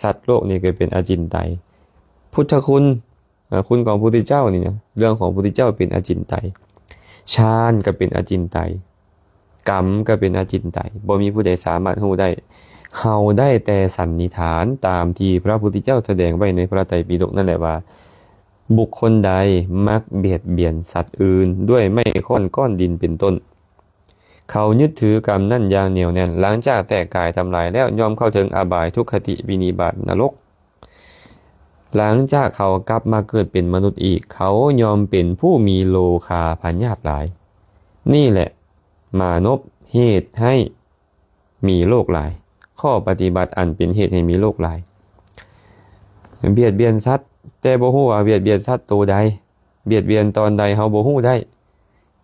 สัตว์โลกนี่ก็เป็นอาจินไตยพุทธคุณคุณของพระพุทธเจ้านี่นะเรื่องของพระพุทธเจ้าเป็นอาจินไตยฌานก็เป็นอาจินไตยกรรมก็เป็นอาจินไตยบ่มีผู้ใดสามารถรู้ได้เฮาได้แต่สันนิษฐานตามที่พระพุทธเจ้าแสดงไว้ในพระไตรปิฎกนั่นแหละว่าบุคคลใดมักเบียดเบียนสัตว์อื่นด้วยไม้ค้อนก้อนดินเป็นต้นเขายึดถือกรรมนั่นอย่างเหนียวแน่นหลังจากแตกกายทำลายแล้วยอมเข้าถึงอบายทุกขติวินิบาตนรกหลังจากเขากลับมาเกิดเป็นมนุษย์อีกเขายอมเป็นผู้มีโลคาพยาธิหลายนี่แหละมานพเหตุให้มีโรคหลายข้อปฏิบัติอันเป็นเหตุให้มีโรคหลายเบียดเบียนสัตว์แต่บ่ฮู้ว่าเบียดเบียนสัตว์ตัวใดเบียดเบียนตอนใดเฮาบ่ฮู้ได้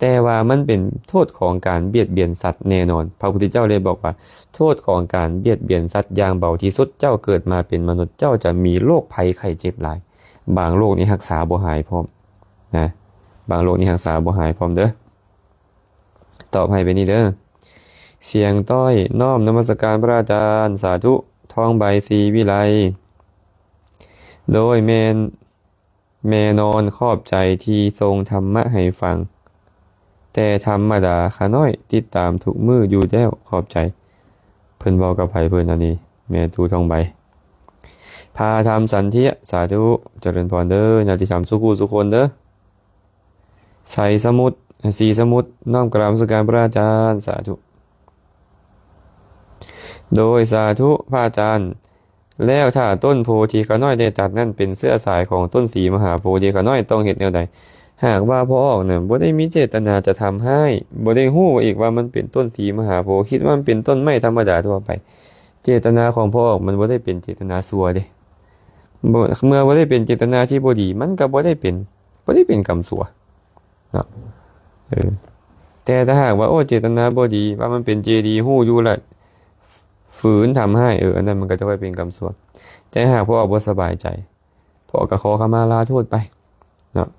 แต่ว่ามันเป็นโทษของการเบียดเบียนสัตว์แน่นอนพระพุทธเจ้าเลยบอกว่าโทษของการเบียดเบียนสัตว์อย่างเบาที่สุดเจ้าเกิดมาเป็นมนุษย์เจ้าจะมีโรคภัยไข้เจ็บหลายบางโรคนี้รักษาบ่หายพร้อมนะบางโรคนี้รักษาบ่หายพร้อมเด้อต่อไปเป็นนี่เด้อเสียงต้อยน้อมนมัสการพระอาจารย์สาธุทองใบศรีวิไลโดยแม่นอนขอบใจที่ทรงธรรมะให้ฟังแต่ธรรมดาขาน้อยติดตามทุกมืออยู่แล้วขอบใจเพิ่นเว้ากับไผเพิ่นอันนี้แม่ตูทองใบ พาทำสันเทียสาธุเจริญพรเด้อญาติธรรมสุขุสุคนเด้อใส่สมุดสีสมุดน้อมกราบนมัสการพระอาจารย์สาธุโดยสาธุพระอาจารย์แล้วถ้าต้นโพธิขาน้อยได้ตัดนั่นเป็นเสื้อสายของต้นสีมหาโพธิขาน้อยต้องเห็นแนวใดหากว่าพ่อออกเนี่ยบ่ได้มีเจตนาจะทำให้บ่ได้ฮู้อีกว่ามันเป็นต้นสีมหาโพธิ์คิดว่ามันเป็นต้นไม้ธรรมดาทั่วไปเจตนาของพ่อออกมันบ่ได้เป็นเจตนาชั่วเด้เมื่อบ่ได้เป็นเจตนาที่บ่ดีมันก็บ่ได้เป็นกรรมชั่วเนาะแต่ถ้าหากว่าโอ้เจตนาบ่ดีว่ามันเป็นเจดีย์ฮู้อยู่แล้วฝืนทำให้อันนั้นมันก็จะไปเป็นกรรมชั่วแต่หากพ่อบ่สบายใจพ่อก็ขอขมาลาโทษไปเนาะ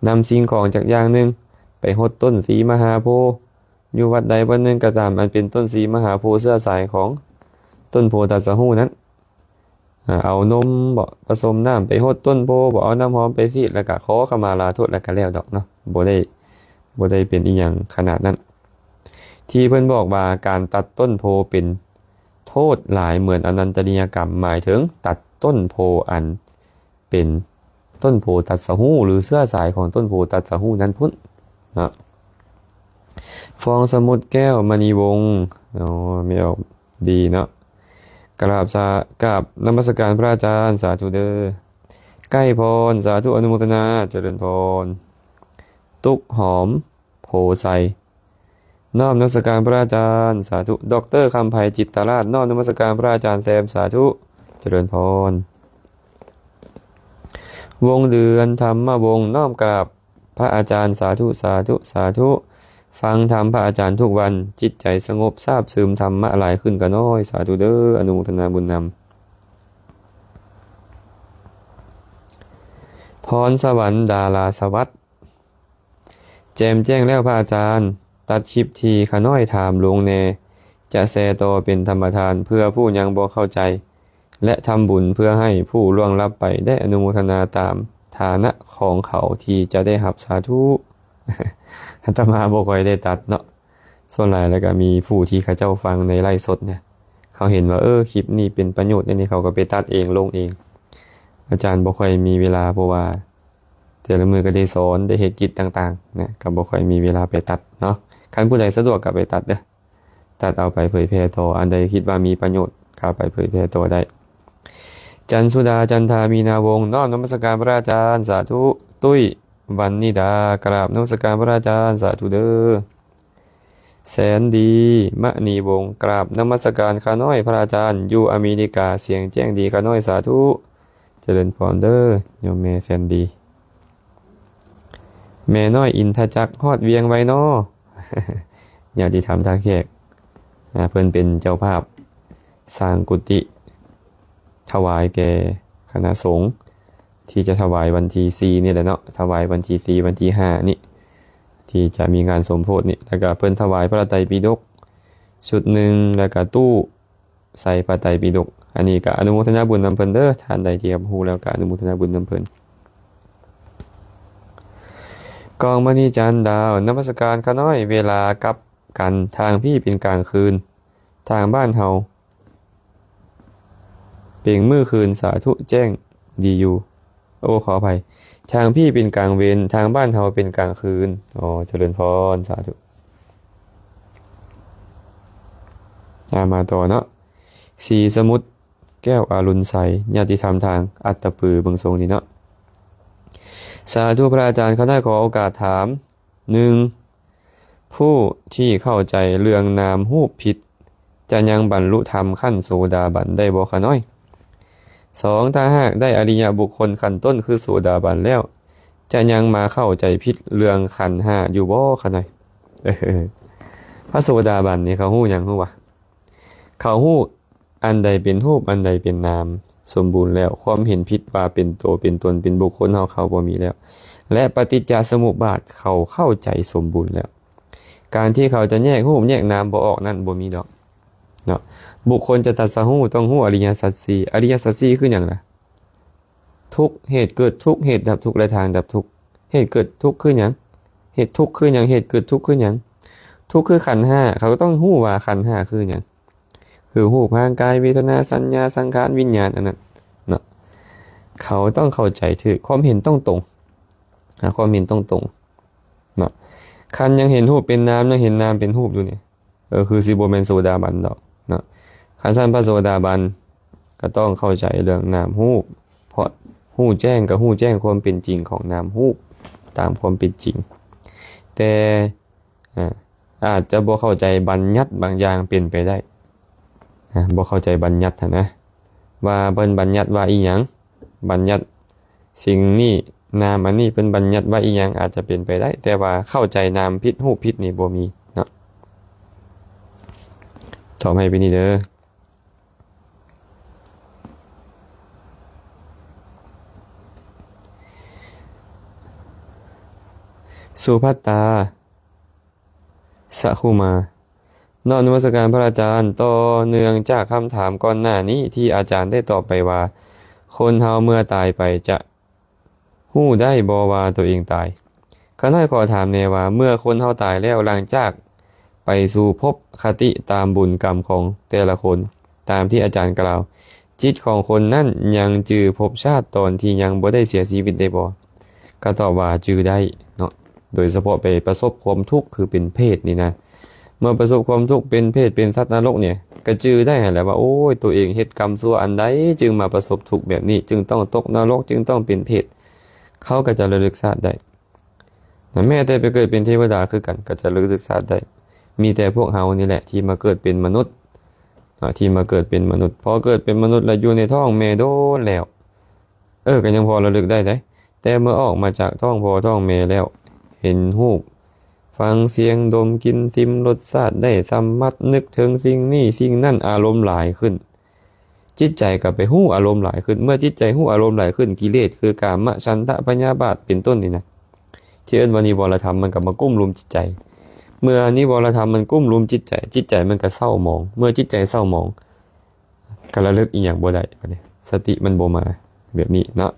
นำสิ่งของจากอย่างหนึ่งไปหดต้นสีมหาโพธิ์อยู่วัดใดวัดหนึ่งก็ตามอันเป็นต้นสีมหาโพธิ์เสื้อสายของต้นโพตัสสหูนั้นเอานมบ่ผสมน้ำไปหดต้นโพบ่เอาน้ำหอมไปสิแล้วก็ขอขมาลาโทษแล้วก็แล้วดอกเนาะบ่ได้เป็นอีหยังขนาดนั้นที่เพิ่นบอกว่าการตัดต้นโพเป็นโทษหลายเหมือนอนันตริยกรรมหมายถึงตัดต้นโพอันเป็นต้นโพตัสสหูหรือเสื้อสายของต้นโพตัสสหูนั้นพุ่นนะฟองสมุดแก้วมณีวงศ์ไม่ออกดีเนาะกราบนมัสการพระอาจารย์สาธุเด้อใกล้พรสาธุอนุโมทนาเจริญพรตุกหอมโพไซน้อมนมัสการพระอาจารย์สาธุดร.คำไพจิตตราชน้อมนมัสการพระอาจารย์แซมสาธุเจริญพรวงเดือนธรรมวงน้อมกราบพระอาจารย์สาธุสาธุสาธุฟังธรรมพระอาจารย์ทุกวันจิตใจสงบซาบซึมธรรมะหลายขึ้นก็น้อยสาธุเด้ออนุโมทนาบุญนำพรสวรรค์ดาราสวัสดิ์แจมแจ้งแล้วพระอาจารย์ตัดชิปทีขาน้อยถามลงแนจะแซโตเป็นธรรมทานเพื่อผู้ยังบ่เข้าใจและทำบุญเพื่อให้ผู้ล่วงลับไปได้อนุโมทนาตามฐานะของเขาที่จะได้รับสาธุ อาตมาบ่ค่อยได้ตัดเนาะส่วนหลายแล้วก็มีผู้ที่เขาเจ้าฟังในไลฟ์สดเนี่ยเขาเห็นว่าคลิปนี้เป็นประโยชน์นี่เขาก็ไปตัดเองลงเองอาจารย์บ่ค่อยมีเวลาเพราะว่าแต่ละมือก็ได้สอนได้เฮ็ดกิจต่างๆนะก็บ่ค่อยมีเวลาไปตัดเนาะคันผู้ใดสะดวกก็ไปตัดเด้อตัดเอาไปเผยแพร่ต่ออันใดคิดว่ามีประโยชน์ก็ไปเผยแพร่ต่อได้จันสุดาจันทามีนาวงศ์น้อมนมัสการพระอาจารย์สาธุตุ้ยวันนิดากราบนมัสการพระอาจารย์สาธุเด้อแสนดีมะนีวงศ์กราบนมัสการข้าน้อยพระอาจารย์อยู่อเมริกาเสียงแจ้งดีข้าน้อยสาธุเจริญพรเด้อโยมแม่แสนดีแม่น้อยอินทจักฮอดเวียงไว้น้อ ญาติธรรมท่าแขกเพิ่นเป็นเจ้าภาพสร้างกุฏิถวายแก่คณะสงฆ์ที่จะถวายวันที่4นี่แหละเนาะถวายวันที่4วันที่5นี่ที่จะมีงานสมโภชนี่แล้วก็เพิ่นถวายพระไตรปิฎกชุดหนึ่งแล้วก็ตู้ใส่พระไตรปิฎกอันนี้ก็อนุโมทนาบุญนำเพิ่นเด้อท่านใดที่รับรู้แล้วก็อนุโมทนาบุญนำเพิ่นกองมณีจันทร์ดาวนมัสการข้าน้อยเวลากลับกันทางพี่เป็นกลางคืนทางบ้านเฮาเปล่งมือคืนสาธุแจ้งดีอยู่ขออภัยทางพี่เป็นกลางเวรทางบ้านเฮาเป็นกลางคืนเจริญพรสาธุมาต่อเนาะสีสมุทรแก้วอารุณใสญาติธรรมทางอัตตปือเบิงทรงนี่เนาะสาธุพระอาจารย์เขาได้ขอโอกาสถาม 1. ผู้ที่เข้าใจเรื่องนามรูปผิดจะยังบรรลุธรรมขั้นโสดาบันได้บ่คะน้อย 2. ถ้าหากได้อริยบุคคลขั้นต้นคือโสดาบันแล้วจะยังมาเข้าใจผิดเรื่องขันธ์5อยู่บ่คะน้อยพระโสดาบันนี่เขาฮู้หยังฮู้วะเขาฮู้อันใดเป็นรูปอันใดเป็นนามสมบูรณ์แล้วความเห็นผิดว่าเป็นตัวเป็นตนเป็นบุคคลเขาบ่มีแล้วและปฏิจจสมุปบาทเขาเข้าใจสมบูรณ์แล้วการที่เขาจะแยกรูปแยกนามบ่ออกนั่นบ่มีดอกเนาะบุคคลจะตรัสรู้ต้องรู้อริยสัจสี่อริยสัจสี่คือหยังล่ะทุกข์เหตุเกิดทุกข์เหตุดับทุกข์และทางดับทุกข์เหตุเกิดทุกข์คือหยังเหตุทุกข์คือหยังเหตุเกิดทุกข์คือหยังทุกข์คือขันธ์5เขาก็ต้องรู้ว่าขันธ์5คือหยังคือรูปร่างกายเวทนาสัญญาสังขารวิญญาณอันนั้นเนาะ เขาต้องเข้าใจถูกความเห็นต้องตรงความเห็นต้องตรงเนาะคันยังเห็นรูปเป็นน้ำยังเห็นน้ำเป็นรูปอยู่นี่คือสิบ่แม่นโสดาบันดอกเนาะคันซั่นพระโสดาบันก็ต้องเข้าใจเรื่องนามรูปเพราะฮู้แจ้งก็ฮู้แจ้งความเป็นจริงของนามรูปตามความเป็นจริงแต่อาจจะบ่เข้าใจบัญญัติบางอย่างเป็นไปได้บ่เข้าใจบัญญัตินะว่าเพิ่นบัญญัติว่าอีหยังบัญญัติสิ่งนี้นามอันนี้เพิ่นบัญญัติว่าอีหยังอาจจะเป็นไปได้แต่ว่าเข้าใจนามผิดรูปผิดนี่บ่มีเนาะสอบให้ไปนี่เด้อสุภัตตาสะคุมานอกนมัสการพระอาจารย์ต่อเนื่องจากคำถามก่อนหน้านี้ที่อาจารย์ได้ตอบไปว่าคนเฮาเมื่อตายไปจะฮู้ได้บ่ว่าตัวเองตายข้าน้อยขอถามแน่ว่าเมื่อคนเฮาตายแล้วหลังจากไปสู่ภพคติตามบุญกรรมของแต่ละคนตามที่อาจารย์กล่าวจิตของคนนั้นยังจือภพชาติตอนที่ยังบ่ได้เสียชีวิตได้บ่ก็ตอบว่าจือได้เนาะโดยเฉพาะไปประสบความทุกข์คือเป็นเพศนี่นะเมื่อประสบความทุกข์เป็นเพศเป็นสัตว์นรกเนี่ยก็จือได้แหละว่าโอ้ยตัวเองเฮ็ดกรรมชั่วอันใดจึงมาประสบทุกข์แบบนี้จึงต้องตกนรกจึงต้องเป็นเพศเขาก็จะระลึกชาติได้แม้แต่ไปเกิดเป็นเทวดาคือกันก็จะระลึกชาติได้มีแต่พวกเฮานี่แหละที่มาเกิดเป็นมนุษย์ที่มาเกิดเป็นมนุษย์พอเกิดเป็นมนุษย์แล้วอยู่ในท้องแม่โดนแล้วก็ยังพอระลึกได้แต่เมื่อออกมาจากท้องพ่อท้องแม่แล้วเห็นรูปฟังเสียงดมกินซิมรสชาติได้สัมผัสนึกถึงสิ่งนี้สิ่งนั้นอารมณ์หลายขึ้นจิตใจก็ไปฮู้อารมณ์หลายขึ้นเมื่อจิตใจฮู้อารมณ์หลายขึ้นกิเลสคือกามฉันทะพยาบาทเป็นต้นนี่นะที่เอิ้นว่านิวรธรรมมันก็มากุ้มรุมจิตใจเมื่อนิวรธรรมมันกุ้มรุมจิตใจมันก็เศร้าหมองเมื่อจิตใจเศร้าหมองก็ระลึกอีหยังบ่ได้บัดนี้สติมันบ่มาแบบนี้เนาะ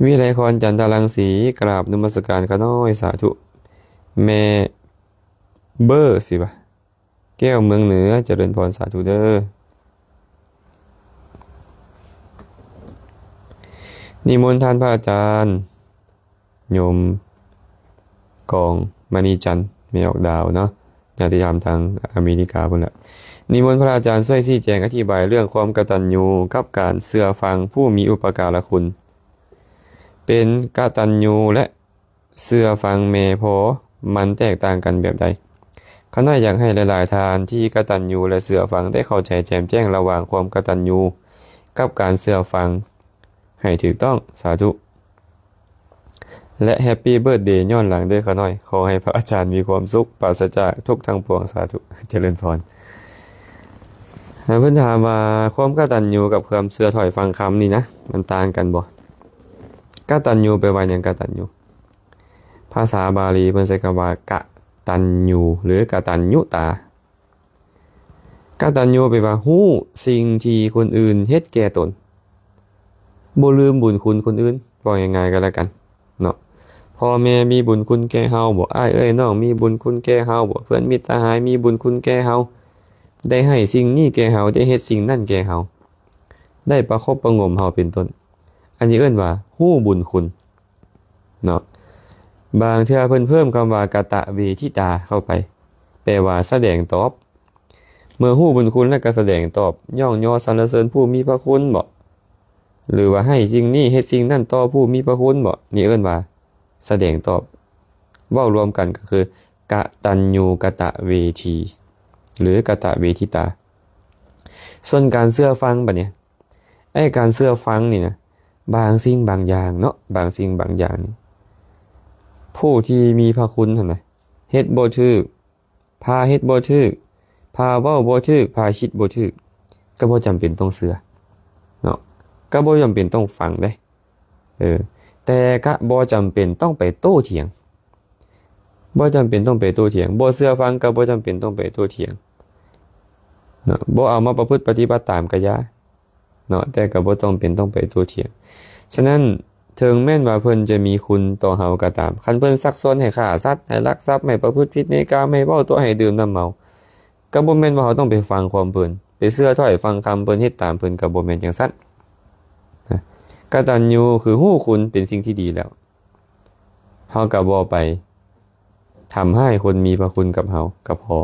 วิไลครจันทรังสีกราบนมัสการขน้อยสาธุแม่เบอร์สิบะแก้วเมืองเหนือเจริญพรสาธุเด้อนิมนต์ท่านพระอาจารย์โยมกองมณีจันทร์ไม่ออกดาวเนาะญาติธรรมทางอเมริกาพุ่นละนิมนต์พระอาจารย์ช่วยชี้แจงอธิบายเรื่องความกตัญญูกับการเชื่อฟังผู้มีอุปการะคุณเป็นกตัญญูและเชื่อฟังแม่พอมันแตกต่างกันแบบใดข้าน้อยอยากให้หลายๆทานที่กตัญญูและเชื่อฟังได้เข้าใจแจ่มแจ้งระหว่างความกตัญญูกับการเชื่อฟังให้ถูกต้องสาธุและแฮปปี้เบิร์ธเดย์ย้อนหลังด้วยข้าน้อยขอให้พระอาจารย์มีความสุขปราศจากทุกข์ทั้งปวงสาธุเจริญพรเพิ่นถามว่าความกตัญญูกับความเชื่อถอยฟังคำนี่นะมันต่างกันบ่กตัญญูแปลว่าหยังกตัญญูภาษาบาลีเพิ่นใช้คำว่ากตัญญูหรือกตัญญูตากตัญญูแปลว่าฮู้สิ่งที่คนอื่นเฮ็ดแก่ตนบ่ลืมบุญคุณคนอื่นว่าง่ายๆก็แล้วกันเนาะพ่อแม่มีบุญคุณแก่เฮาบ่อ้ายเอ้ยน้องมีบุญคุณแก่เฮาบ่เพื่อนมิตรสหายมีบุญคุณแก่เฮาได้ให้สิ่งนี้แก่เฮาได้เฮ็ดสิ่งนั้นแก่เฮาได้ประคบประหงมเฮาเป็นต้นอันนี้เอิ้นว่าฮู้บุญคุณเนาะบางเทื่อเพิ่นเพิ่มคำว่ากตเวทิตาเข้าไปแปลว่าแสดงตอบเมื่อฮู้บุญคุณแล้วก็แสดงตอบย่องย่อสรรเสริญผู้มีพระคุณบ่หรือว่าให้สิ่งนี้เฮ็ดสิ่งนั้นต่อผู้มีพระคุณบ่นี่เอิ้นว่าแสดงตอบเว้ารวมกันก็คือกตัญญูกตเวทีหรือกตเวทิตาส่วนการเชื่อฟังบัดเนี่ยการเชื่อฟังนี่นะบางสิ่งบางอย่างเนาะบางสิ่งบางอย่างนี่ผู้ที่มีพระคุณหั่นน่ะเฮ็ดบ่ถูกพาเฮ็ดบ่ถูกพาเว้าบ่ถูกพาคิดบ่ถูกก็บ่จำเป็นต้องเชื่อเนาะก็บ่จำเป็นต้องฟังเด้แต่ก็บ่จำเป็นต้องไปโต้เถียงบ่จำเป็นต้องไปโต้เถียงบ่เชื่อฟังก็บ่จำเป็นต้องไปโต้เถียงเนาะบ่เอามาประพฤติปฏิบัติตามก็อย่าเนาะแต่ก็บ่ต้องเป็นต้องไปโต้เถียงฉะนั้นถึงแม้นว่าเพิ่นจะมีคุณต่อเฮาก็ตามคันเพิ่นซักซ้อนให้ฆ่าสัตว์ให้ลักทรัพย์ให้ประพฤติผิดในกามให้เว้าตัวให้ดื่มน้ำเมาก็บ่แม่นว่าเฮาต้องไปฟังความเพิ่นไปเชื่อถ้อยฟังคำเพิ่นเฮ็ดตามเพิ่นก็บ่แม่นจังซั่น กตัญญูคือฮู้คุณเป็นสิ่งที่ดีแล้วเฮาก็บ่ไปทำให้คนมีพระคุณกับเฮาก็พอ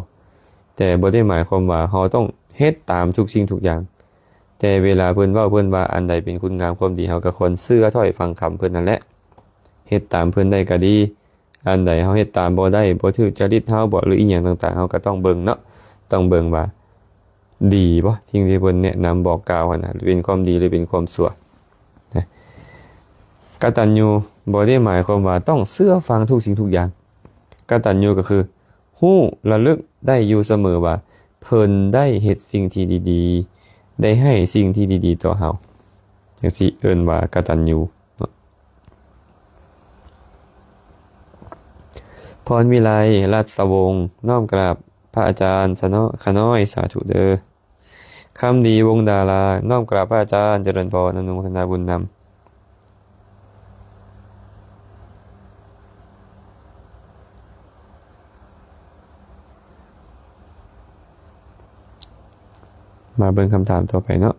แต่บ่ได้หมายความว่าเฮาต้องเฮ็ดตามทุกสิ่งทุกอย่างแต่เวลาเพิ่นเว้าเพิ่นว่าอันใดเป็นคุณงามความดีเฮาก็ควรเชื่อถ้อยฟังคำเพิ่นนั่นแหละเฮ็ดตามเพิ่นได้ก็ดีอันใดเฮาเฮ็ดตามบ่ได้บ่ถูกจริตเฮาบ่หรืออีหยังต่างๆเฮาก็ต้องเบิ่งเนาะต้องเบิ่งว่าดีบ่สิ่งที่เพิ่นแนะนำบอกกล่าวหั่นน่ะเป็นความดีหรือเป็นความชั่วนะกตัญญูบ่ได้หมายความว่าต้องเชื่อฟังทุกสิ่งทุกอย่างกตัญญูก็คือฮู้ระลึกได้อยู่เสมอว่าเพิ่นได้เฮ็ดสิ่งที่ดีๆได้ให้สิ่งที่ดีๆต่อเฮาจังซี่เอิ้นว่ากตัญญูพรวิไลรัตวงศ์น้อมกราบพระอาจารย์สนอขน้อยสาธุเด้อคำดีวงดาราน้อมกราบพระอาจารย์เจริญพรอนุโมทนาบุญนำมาเบิ่งคำถามต่อไปเนาะ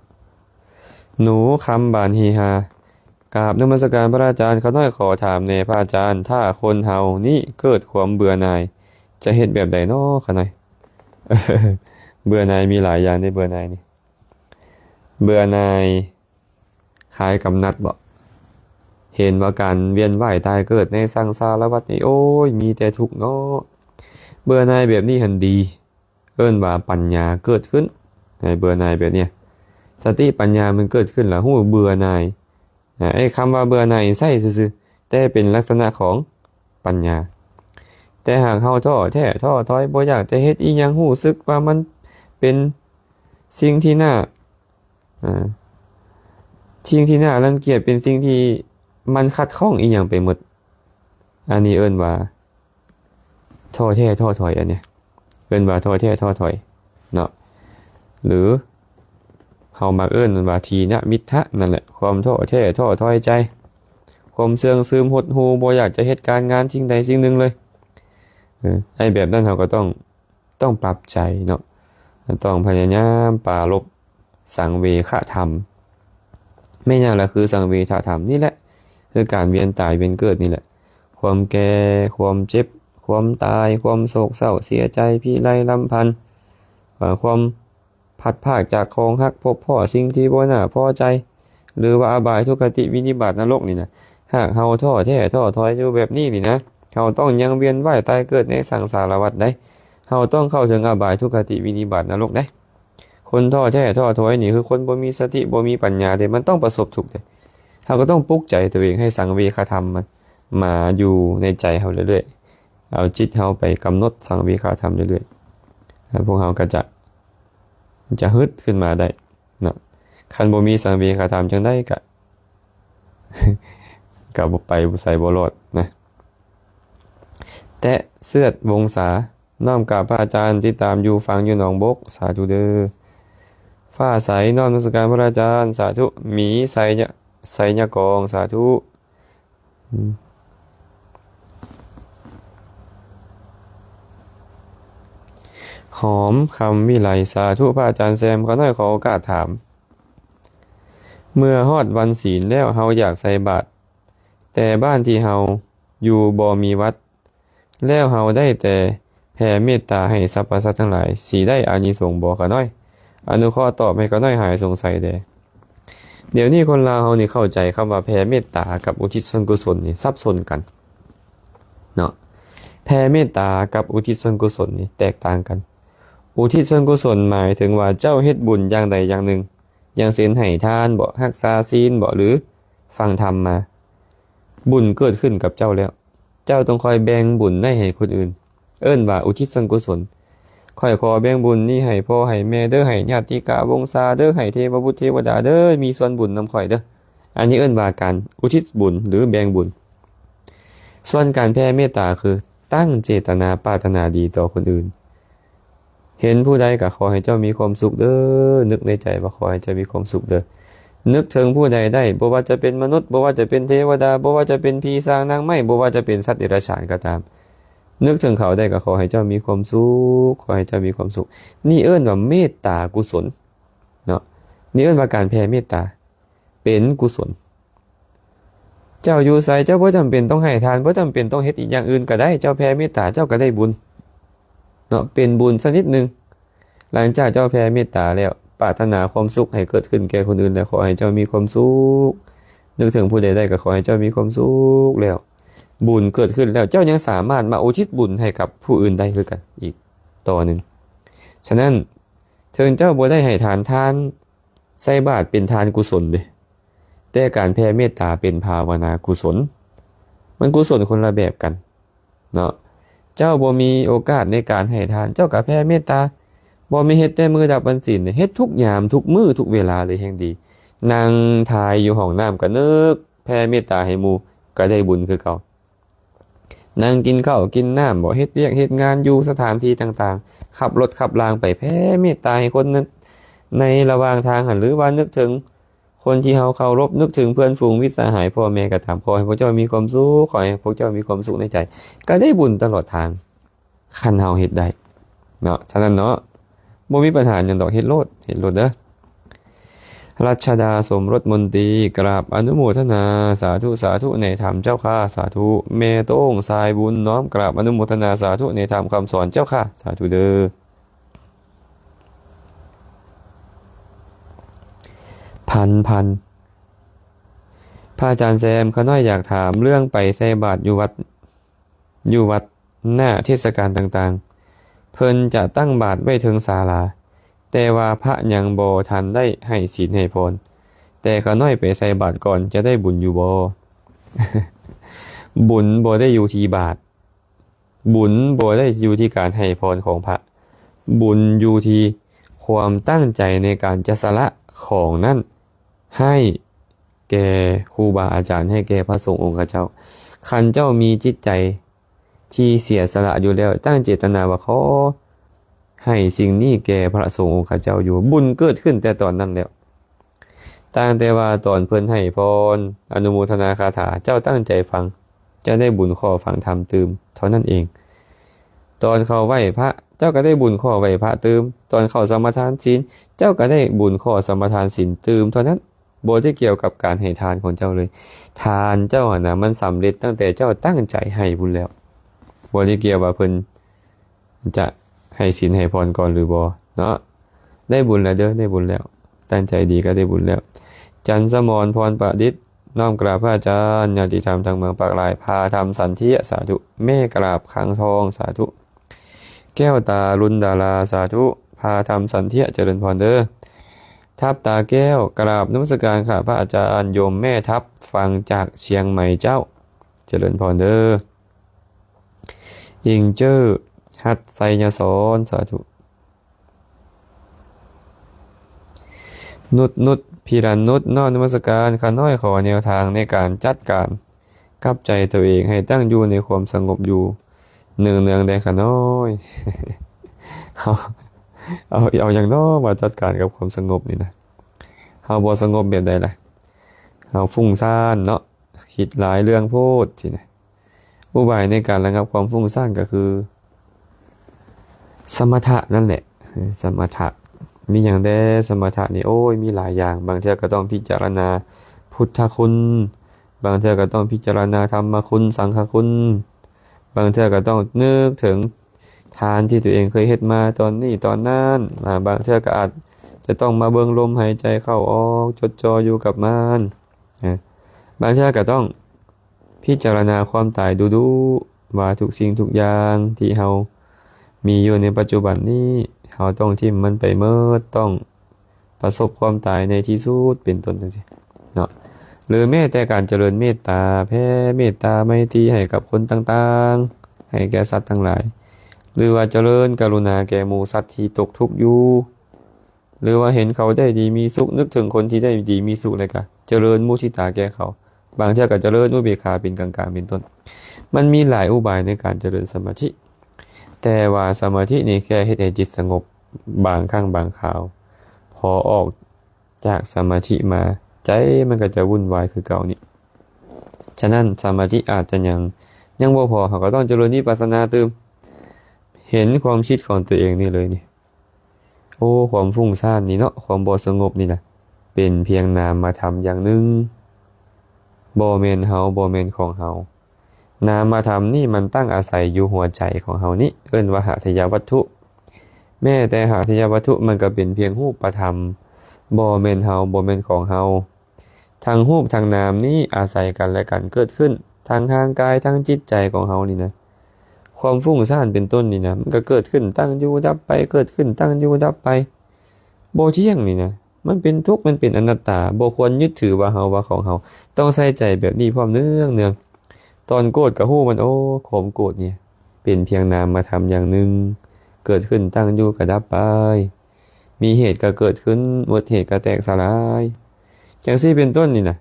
หนูคำบานฮีฮากราบนมัสการพระอาจารย์เขาน้อยขอถามแน่พระอาจารย์ถ้าคนเฮานี่เกิดความเบื่อหน่ายจะเฮ็ดแบบใดน้อเขาน้อย เบื่อหน่ายมีหลายอย่างในเบื่อหน่ายนี่เบื่อหน่ายคล้ายกำนัดบ่เห็นว่าการเวียนว่ายตายเกิดในสังสารวัฏนี่โอ้ยมีแต่ทุกข์เนาะเบื่อหน่ายแบบนี้หันดีเอิ้นว่าปัญญาเกิดขึ้นในเบื่อหน่ายแบบเนี้ยสติปัญญามันเกิดขึ้นแล้วฮู้เบื่อหน่ายไอ้คำว่าเบื่อหน่ายใช่ซื่อๆแต่เป็นลักษณะของปัญญาแต่หากเฮาท้อแท้ท้อถอยบ่อยากจะเฮ็ดอีหยังรู้สึกว่ามันเป็นสิ่งที่น่าสิ่งที่น่ารังเกียจเป็นสิ่งที่มันขัดข้องอีหยังไปหมดอันนี้เอิ้นว่าท้อแท้ท้อถอยอันเนี้ยเอิ้นว่าท้อแท้ท้อถอยเนาะหรือเฮามักเอิ้นว่าทีนะมิทธะนั่นแหละความท้อแท้ท้อถอยใจความเสื่องซึมหดหู่บ่อยากจะเฮ็ดการงานสิ่งใดสิ่งหนึ่งเลยไอ้แบบนั้นเฮาก็ต้องปรับใจเนาะต้องพยายามปรารภสังเวชธรรมไม่อย่างละคือสังเวชธรรมนี่แหละคือการเวียนตายเวียนเกิดนี่แหละความแก่ความเจ็บความตายความโศกเศร้าเสียใจพิไรลำพันธ์ความพัดพรากจากของฮักพบพ่อสิ่งที่บ่น่าพอใจหรือว่าอบายทุกขติวินิบาตนรกนี่นะหากเฮาท้อแท้ท้อถอยอยู่แบบนี้นี่นะเฮาต้องยังเวียนว่ายตายเกิดในสังสารวัฏได้เฮาต้องเข้าถึงอบายทุกขติวินิบาตนรกได้คนท้อแท้ท้อถอยนี่คือคนบ่มีสติบ่มีปัญญาเด้มันต้องประสบทุกข์เด้เฮาก็ต้องปลุกใจตัวเองให้สังเวชธรรมมันมาอยู่ในใจเฮาเรื่อยๆเอาจิตเฮาไปกำหนดสังเวชธรรมเรื่อยๆแล้วพวกเฮาก็จะฮึดขึ้นมาได้เนาะคันบ่มีสังเวชธรรมจังได๋ก็ ก็บ่ไปบ่ใส่บ่รอดนะแต่เสื้อวงศาน้อมกราบพระอาจารย์ที่ตามอยู่ฟังอยู่หนองบกสาธุเด้อฟ้าใสน้อมนมัสการพระอาจารย์สาธุหมีใสเนี่ยใสยกองสาธุหอมคำวิไลสาธุพระอาจารย์แซมเขาน้อยขอโอกาสถามเมื่อฮอดวันศีลแล้วเฮาอยากใส่บาตรแต่บ้านที่เฮาอยู่บ่มีวัดแล้วเฮาได้แต่แผ่เมตตาให้สรรพสัตว์ทั้งหลายสิได้อานิสงส์บ่เขาน้อยอนุเคราะห์ตอบให้เขาน้อยหายสงสัยแด่เดี๋ยวนี้คนลาวเฮานี่เข้าใจคำว่าแผ่เมตตากับอุทิศส่วนกุศลนี่สับสนกันเนาะแผ่เมตตากับอุทิศส่วนกุศลนี่แตกต่างกันอุทิศส่วนกุศลหมายถึงว่าเจ้าเฮ็ดบุญอย่างใดอย่างหนึ่งอย่างเช่นให้ทานบ่รักษาศีลบ่หรือฟังธรรมมาบุญเกิดขึ้นกับเจ้าแล้วเจ้าต้องคอยแบ่งบุญให้คนอื่นเอิ้นว่าอุทิศส่วนกุศลค่อยขอแบ่งบุญนี้ให้พ่อให้แม่เด้อให้ญาติกาวงศาเด้อให้เทพบุตรเทวดาเด้อมีส่วนบุญนำข่อยเด้ออันนี้เอิ้นว่าการอุทิศบุญหรือแบ่งบุญส่วนการแผ่เมตตาคือตั้งเจตนาปรารถนาดีต่อคนอื่นเห็นผู้ใดก็ขอให้เจ้ามีความสุขเด้อนึกในใจว่าขอให้เจ้ามีความสุขเด้อนึกถึงผู้ใดได้บ่ว่าจะเป็นมนุษย์บ่ว่าจะเป็นเทวดาบ่ว่าจะเป็นผีสางนางไม้บ่ว่าจะเป็นสัตว์เดรัจฉานก็ตามนึกถึงเขาได้ก็ขอให้เจ้ามีความสุขขอให้เจ้ามีความสุขนี่เอิ้นว่าเมตตากุศลเนาะนี่เอิ้นว่าการแผ่เมตตาเป็นกุศล เจ้าอยู่ไสเจ้าบ่จำเป็นต้องให้ทานบ่จำเป็นต้องเฮ็ดอีกอย่างอื่นก็ได้เจ้าแผ่เมตตาเจ้าก็ได้บุญเนาะเป็นบุญสักนิดนึงหลังจากเจ้าแผ่เมตตาแล้วปรารถนาความสุขให้เกิดขึ้นแก่คนอื่นแล้วขอให้เจ้ามีความสุขนึกถึงผู้ใดได้ก็ขอให้เจ้ามีความสุขแล้วบุญเกิดขึ้นแล้วเจ้ายังสามารถมาอุทิศบุญให้กับผู้อื่นได้คือกันอีกต่อหนึ่งฉะนั้นถึงเจ้าบ่ได้ให้ทานใส่บาตรเป็นทานกุศลเด้แต่การแผ่เมตตาเป็นภาวนากุศลมันกุศลคนละแบบกันเนาะเจ้าบ่มีโอกาสในการให้ทานเจ้าก็แผ่เมตตาบ่มีเฮ็ดแต่มื้อดับวันศีลเฮ็ดทุกยามทุกมื้อทุกเวลาเลยแห่งดีนั่งทายอยู่ห้องน้ำก็นึกแผ่เมตตาให้หมู่ก็ได้บุญคือเก่านั่งกินข้าวกินน้ำบ่เฮ็ดเวียกเฮ็ดงานอยู่สถานที่ต่างๆขับรถขับรางไปแผ่เมตตาให้คนนั้นในระหว่างทางหันหรือว่านึกถึงคนที่เคารพนึกถึงเพื่อนฝูงมิตรสหายพ่อแม่ก็ตามขอให้พวกเจ้ามีความสุขขอให้พวกเจ้ามีความสุขในใจก็ได้บุญตลอดทางคันเฮาเฮ็ดได้เนาะฉะนั้นเนาะบ่มีปัญหาหยังดอกเฮ็ดโลดเด้อรัชดาสมรสมนตรีกราบอนุโมทนาสาธุในธรรมเจ้าค่ะสาธุแม่โต้งสายบุญน้อมกราบอนุโมทนาสาธุในธรรมคำสอนเจ้าค่ะสาธุเด้อพันพระอาจารย์แซมเขาน้อยอยากถามเรื่องไปใส่บาตรอยู่วัดหน้าเทศกาลต่างๆเพิ่นจะตั้งบาตรไว้ถึงศาลาแต่ว่าพระยังบ่ทันได้ให้ศีลให้พรแต่เขาน้อยไปใส่บาตรก่อนจะได้บุญอยู่บ่ บุญบ่ได้อยู่ที่บาตรบุญบ่ได้อยู่ที่การให้พรของพระบุญอยู่ที่ความตั้งใจในการจะสละของนั้นให้แก่ครูบาอาจารย์ให้แก่พระสงฆ์องค์เจ้าคันเจ้ามีจิตใจที่เสียสละอยู่แล้วตั้งเจตนาว่าขอให้สิ่งนี้แก่พระสงฆ์องค์เจ้าอยู่บุญเกิดขึ้นแต่ตอนนั้นแล้วตั้งแต่ว่าตอนเพิ่นให้พรอนุโมทนาคาถาเจ้าตั้งใจฟังจะได้บุญข้อฟังธรรมตื่มเท่านั้นเองตอนเข้าไหว้พระเจ้าก็ได้บุญข้อไหว้พระตื่มตอนเข้าสมาทานศีลเจ้าก็ได้บุญข้อสมาทานศีลตื่มเท่านั้นบ่ได้เกี่ยวกับการให้ทานของเจ้าเลยทานเจ้าน่ะมันสำเร็จตั้งแต่เจ้าตั้งใจให้บุญแล้วบ่ได้เกี่ยวว่าเพิ่นจะให้ศีลให้พรก่อนหรือบ่เนาะได้บุญแล้วเด้อได้บุญแล้วตั้งใจดีก็ได้บุญแล้วจันสมรพรประดิษฐ์น้อมกราบพระอาจารย์ญาติธรรมทางเมืองปากลายพาทำสันทิสาธุแม่กราบขังทองสาธุแก้วตาลุนดาราสาธุพาทำสันทิเจริญพรเด้อทับตาแก้วกราบนมัสการค่ะพระอาจารย์โยมแม่ทับฟังจากเชียงใหม่เจ้าเจริญพรเด้ออิงเจอหัดไซยสอนสาธุนุดพีรันนุดน้อมนมัสการข้าน้อยขอแนวทางในการจัดการกับใจตัวเองให้ตั้งอยู่ในความสงบอยู่เนืองแดงข้าน้อยเอาอย่างน้อมาจัดการกับความสงบนี่นะเฮาบ่สงบแบบใดล่ะเฮาฟุ้งซ่านเนาะคิดหลายเรื่องโพดสินะอุบายในการระงับความฟุ้งซ่านก็คือสมถะนั่นแหละสมถะมีอย่างใดสมถะนี่โอ้ยมีหลายอย่างบางเทื่อก็ต้องพิจารณาพุทธคุณบางเทื่อก็ต้องพิจารณาธรรมคุณสังฆคุณบางเทื่อก็ต้องนึกถึงทานที่ตัวเองเคยเฮ็ดมาตอนนี้ตอนนั้นบางเทื่อก็อาจจะต้องมาเบิ่งลมหายใจเข้าออกจดจ่ออยู่กับมันบางเทื่อก็ต้องพิจารณาความตายดูว่าทุกสิ่งทุกอย่างที่เฮามีอยู่ในปัจจุบันนี้เฮาต้องทิ่มมันไปเมิดต้องประสบความตายในที่สุดเป็นต้นจังซี่เนาะหรือแม้แต่การเจริญเมตตาแผ่เมตตาไมตรีให้กับคนต่างๆให้แก่สัตว์ทั้งหลายหรือว่าเจริญกรุณาแก่หมู่สัตว์ที่ตกทุกข์อยู่หรือว่าเห็นเขาได้ดีมีสุขนึกถึงคนที่ได้ดีมีสุขเลยก็เจริญมุทิตาแก่เขาบางเทื่อก็เจริญอุเบกขาเป็นกลางๆเป็นต้นมันมีหลายอุบายในการเจริญสมาธิแต่ว่าสมาธินี่แค่เฮ็ดให้จิตสงบบางครั้งบางคราวพอออกจากสมาธิมาใจมันก็จะวุ่นวายคือเก่านี่ฉะนั้นสมาธิอาจจะยังบ่พอเขาก็ต้องเจริญวิปัสสนาตื่มเห็นความคิดของตัวเองนี่เลยนี่โอ้ความฟุ้งซ่านนี่เนาะความบ่สงบนี่นะเป็นเพียงนามธรรมอย่างหนึ่ง บ่แม่นเฮาบ่แม่นของเฮานามธรรมนี่มันตั้งอาศัยอยู่หัวใจของเฮานี่เอิ้นว่าหาทยวัตถุแม้แต่หาทยวัตถุมันก็เป็นเพียงรูปธรรมบ่แม่นเฮาบ่แม่นของเฮาทั้งรูปทั้งนามนี้อาศัยกันและกันเกิดขึ้นทั้งทางกายทั้งจิตใจของเฮานี่นะความฟุ้งซ่านเป็นต้นนี่นะมันก็เกิดขึ้นตั้งอยู่ดับไปเกิดขึ้นตั้งอยู่ดับไปบ่เที่ยงนี่นะมันเป็นทุกข์มันเป็นอนัตตาบ่ควรยึดถือว่าเฮาว่าของเฮาต้องใส่ใจแบบนี้พร้อมเนืองตอนโกรธก็ฮู้มันโอ้ความโกรธเนี่ยเป็นเพียงนามธรรมอย่างหนึ่งเกิดขึ้นตั้งอยู่ก็ดับไปมีเหตุก็เกิดขึ้นหมดเหตุก็แตกสลายจังซี่เป็นต้นนี่นะ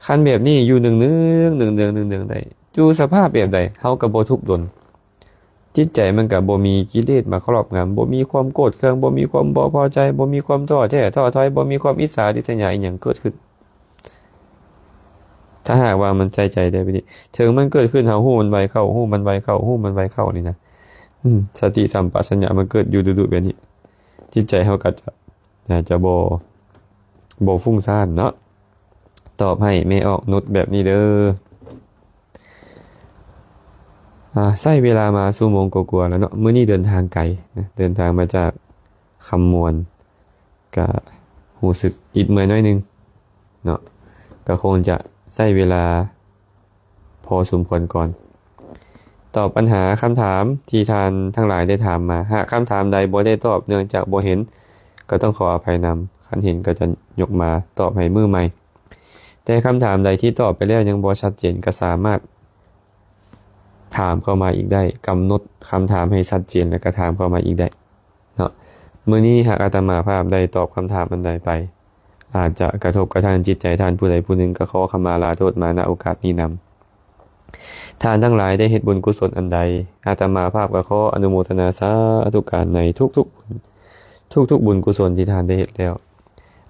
คันแบบนี้อยู่เนืองๆได้อยู่สภาพแบบใดเฮาก็บ่ทุกข์ดนจิตใจมันก็บ่มีกิเลสมาครอบงำบ่มีความโกรธเคืองบ่มีความบ่พอใจบ่มีความท้อแท้ท้อถอยบ่มีความอิจฉาริษยาอิหยังเกิดขึ้นถ้าหากว่ามันใจได้ไปนี่ถึงมันเกิดขึ้นเฮาฮู้มันไวเข้าฮู้มันไวเข้าฮู้มันไวเข้านี่นะสติสัมปชัญญะมันเกิดอยู่ดุๆแบบนี้จิตใจเฮาก็จะบ่ฟุ้งซ่านเนาะตอบให้ไม่ออกนุดแบบนี้เด้อใช้เวลามาชั่วโมงกว่าๆแล้วเนาะมื้อนี้เดินทางไกลนะเดินทางมาจากคำมวลก็รู้สึกอิดเมื่อยน้อยนึงเนาะก็คงจะใช้เวลาพอสมควรก่อนตอบปัญหาคำถามที่ท่านทั้งหลายได้ถามมาหากคำถามใดบ่ได้ตอบเนื่องจากบ่เห็นก็ต้องขออภัยนำคันเห็นก็จะยกมาตอบให้มือใหม่แต่คำถามใดที่ตอบไปแล้วยังบ่ชัดเจนก็สามารถถามเข้ามาอีกได้กำหนดคำถามให้ชัดเจนแล้วก็ถามเข้ามาอีกได้เนาะมื้อนี้หากอาตมาภาพได้ตอบคำถามอันใดไปอาจจะกระทบกระทั่งจิตใจท่านผู้ใดผู้หนึ่งก็ขอขมาลาโทษมาณโอกาสนี้นำท่านทั้งหลายได้เฮ็ดบุญกุศลอันใดอาตมาภาพก็ขออนุโมทนาสาธุการในทุกบุญกุศลที่ท่านได้เฮ็ดแล้ว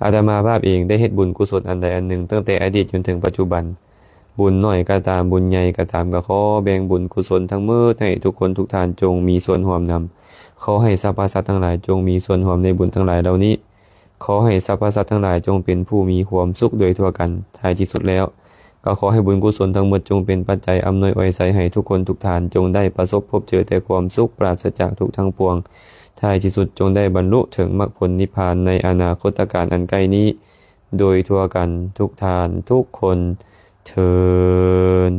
อาตมาภาพเองได้เฮ็ดบุญกุศลอันใดอันหนึ่งตั้งแต่อดีตจนถึงปัจจุบันบุญน้อยก็ตามบุญใหญ่ก็ตามก็ขอแบ่งบุญกุศลทั้งหมดให้ทุกคนทุกท่านจงมีส่วนร่วมนำขอให้สรรพสัตว์ทั้งหลายจงมีส่วนร่วมในบุญทั้งหลายเหล่านี้ขอให้สรรพสัตว์ทั้งหลายจงเป็นผู้มีความสุขโดยทั่วกันท้ายที่สุดแล้วก็ขอให้บุญกุศลทั้งหมดจงเป็นปัจจัยอำนวยอวยไสให้ทุกคนทุกท่านจงได้ประสบพบเจอแต่ความสุขปราศจากทุกข์ทั้งปวงท้ายที่สุดจงได้บรรลุถึงมรรคผลนิพพานในอนาคตการอันใกล้นี้โดยทั่วกันทุกท่านทุกคนเทอญ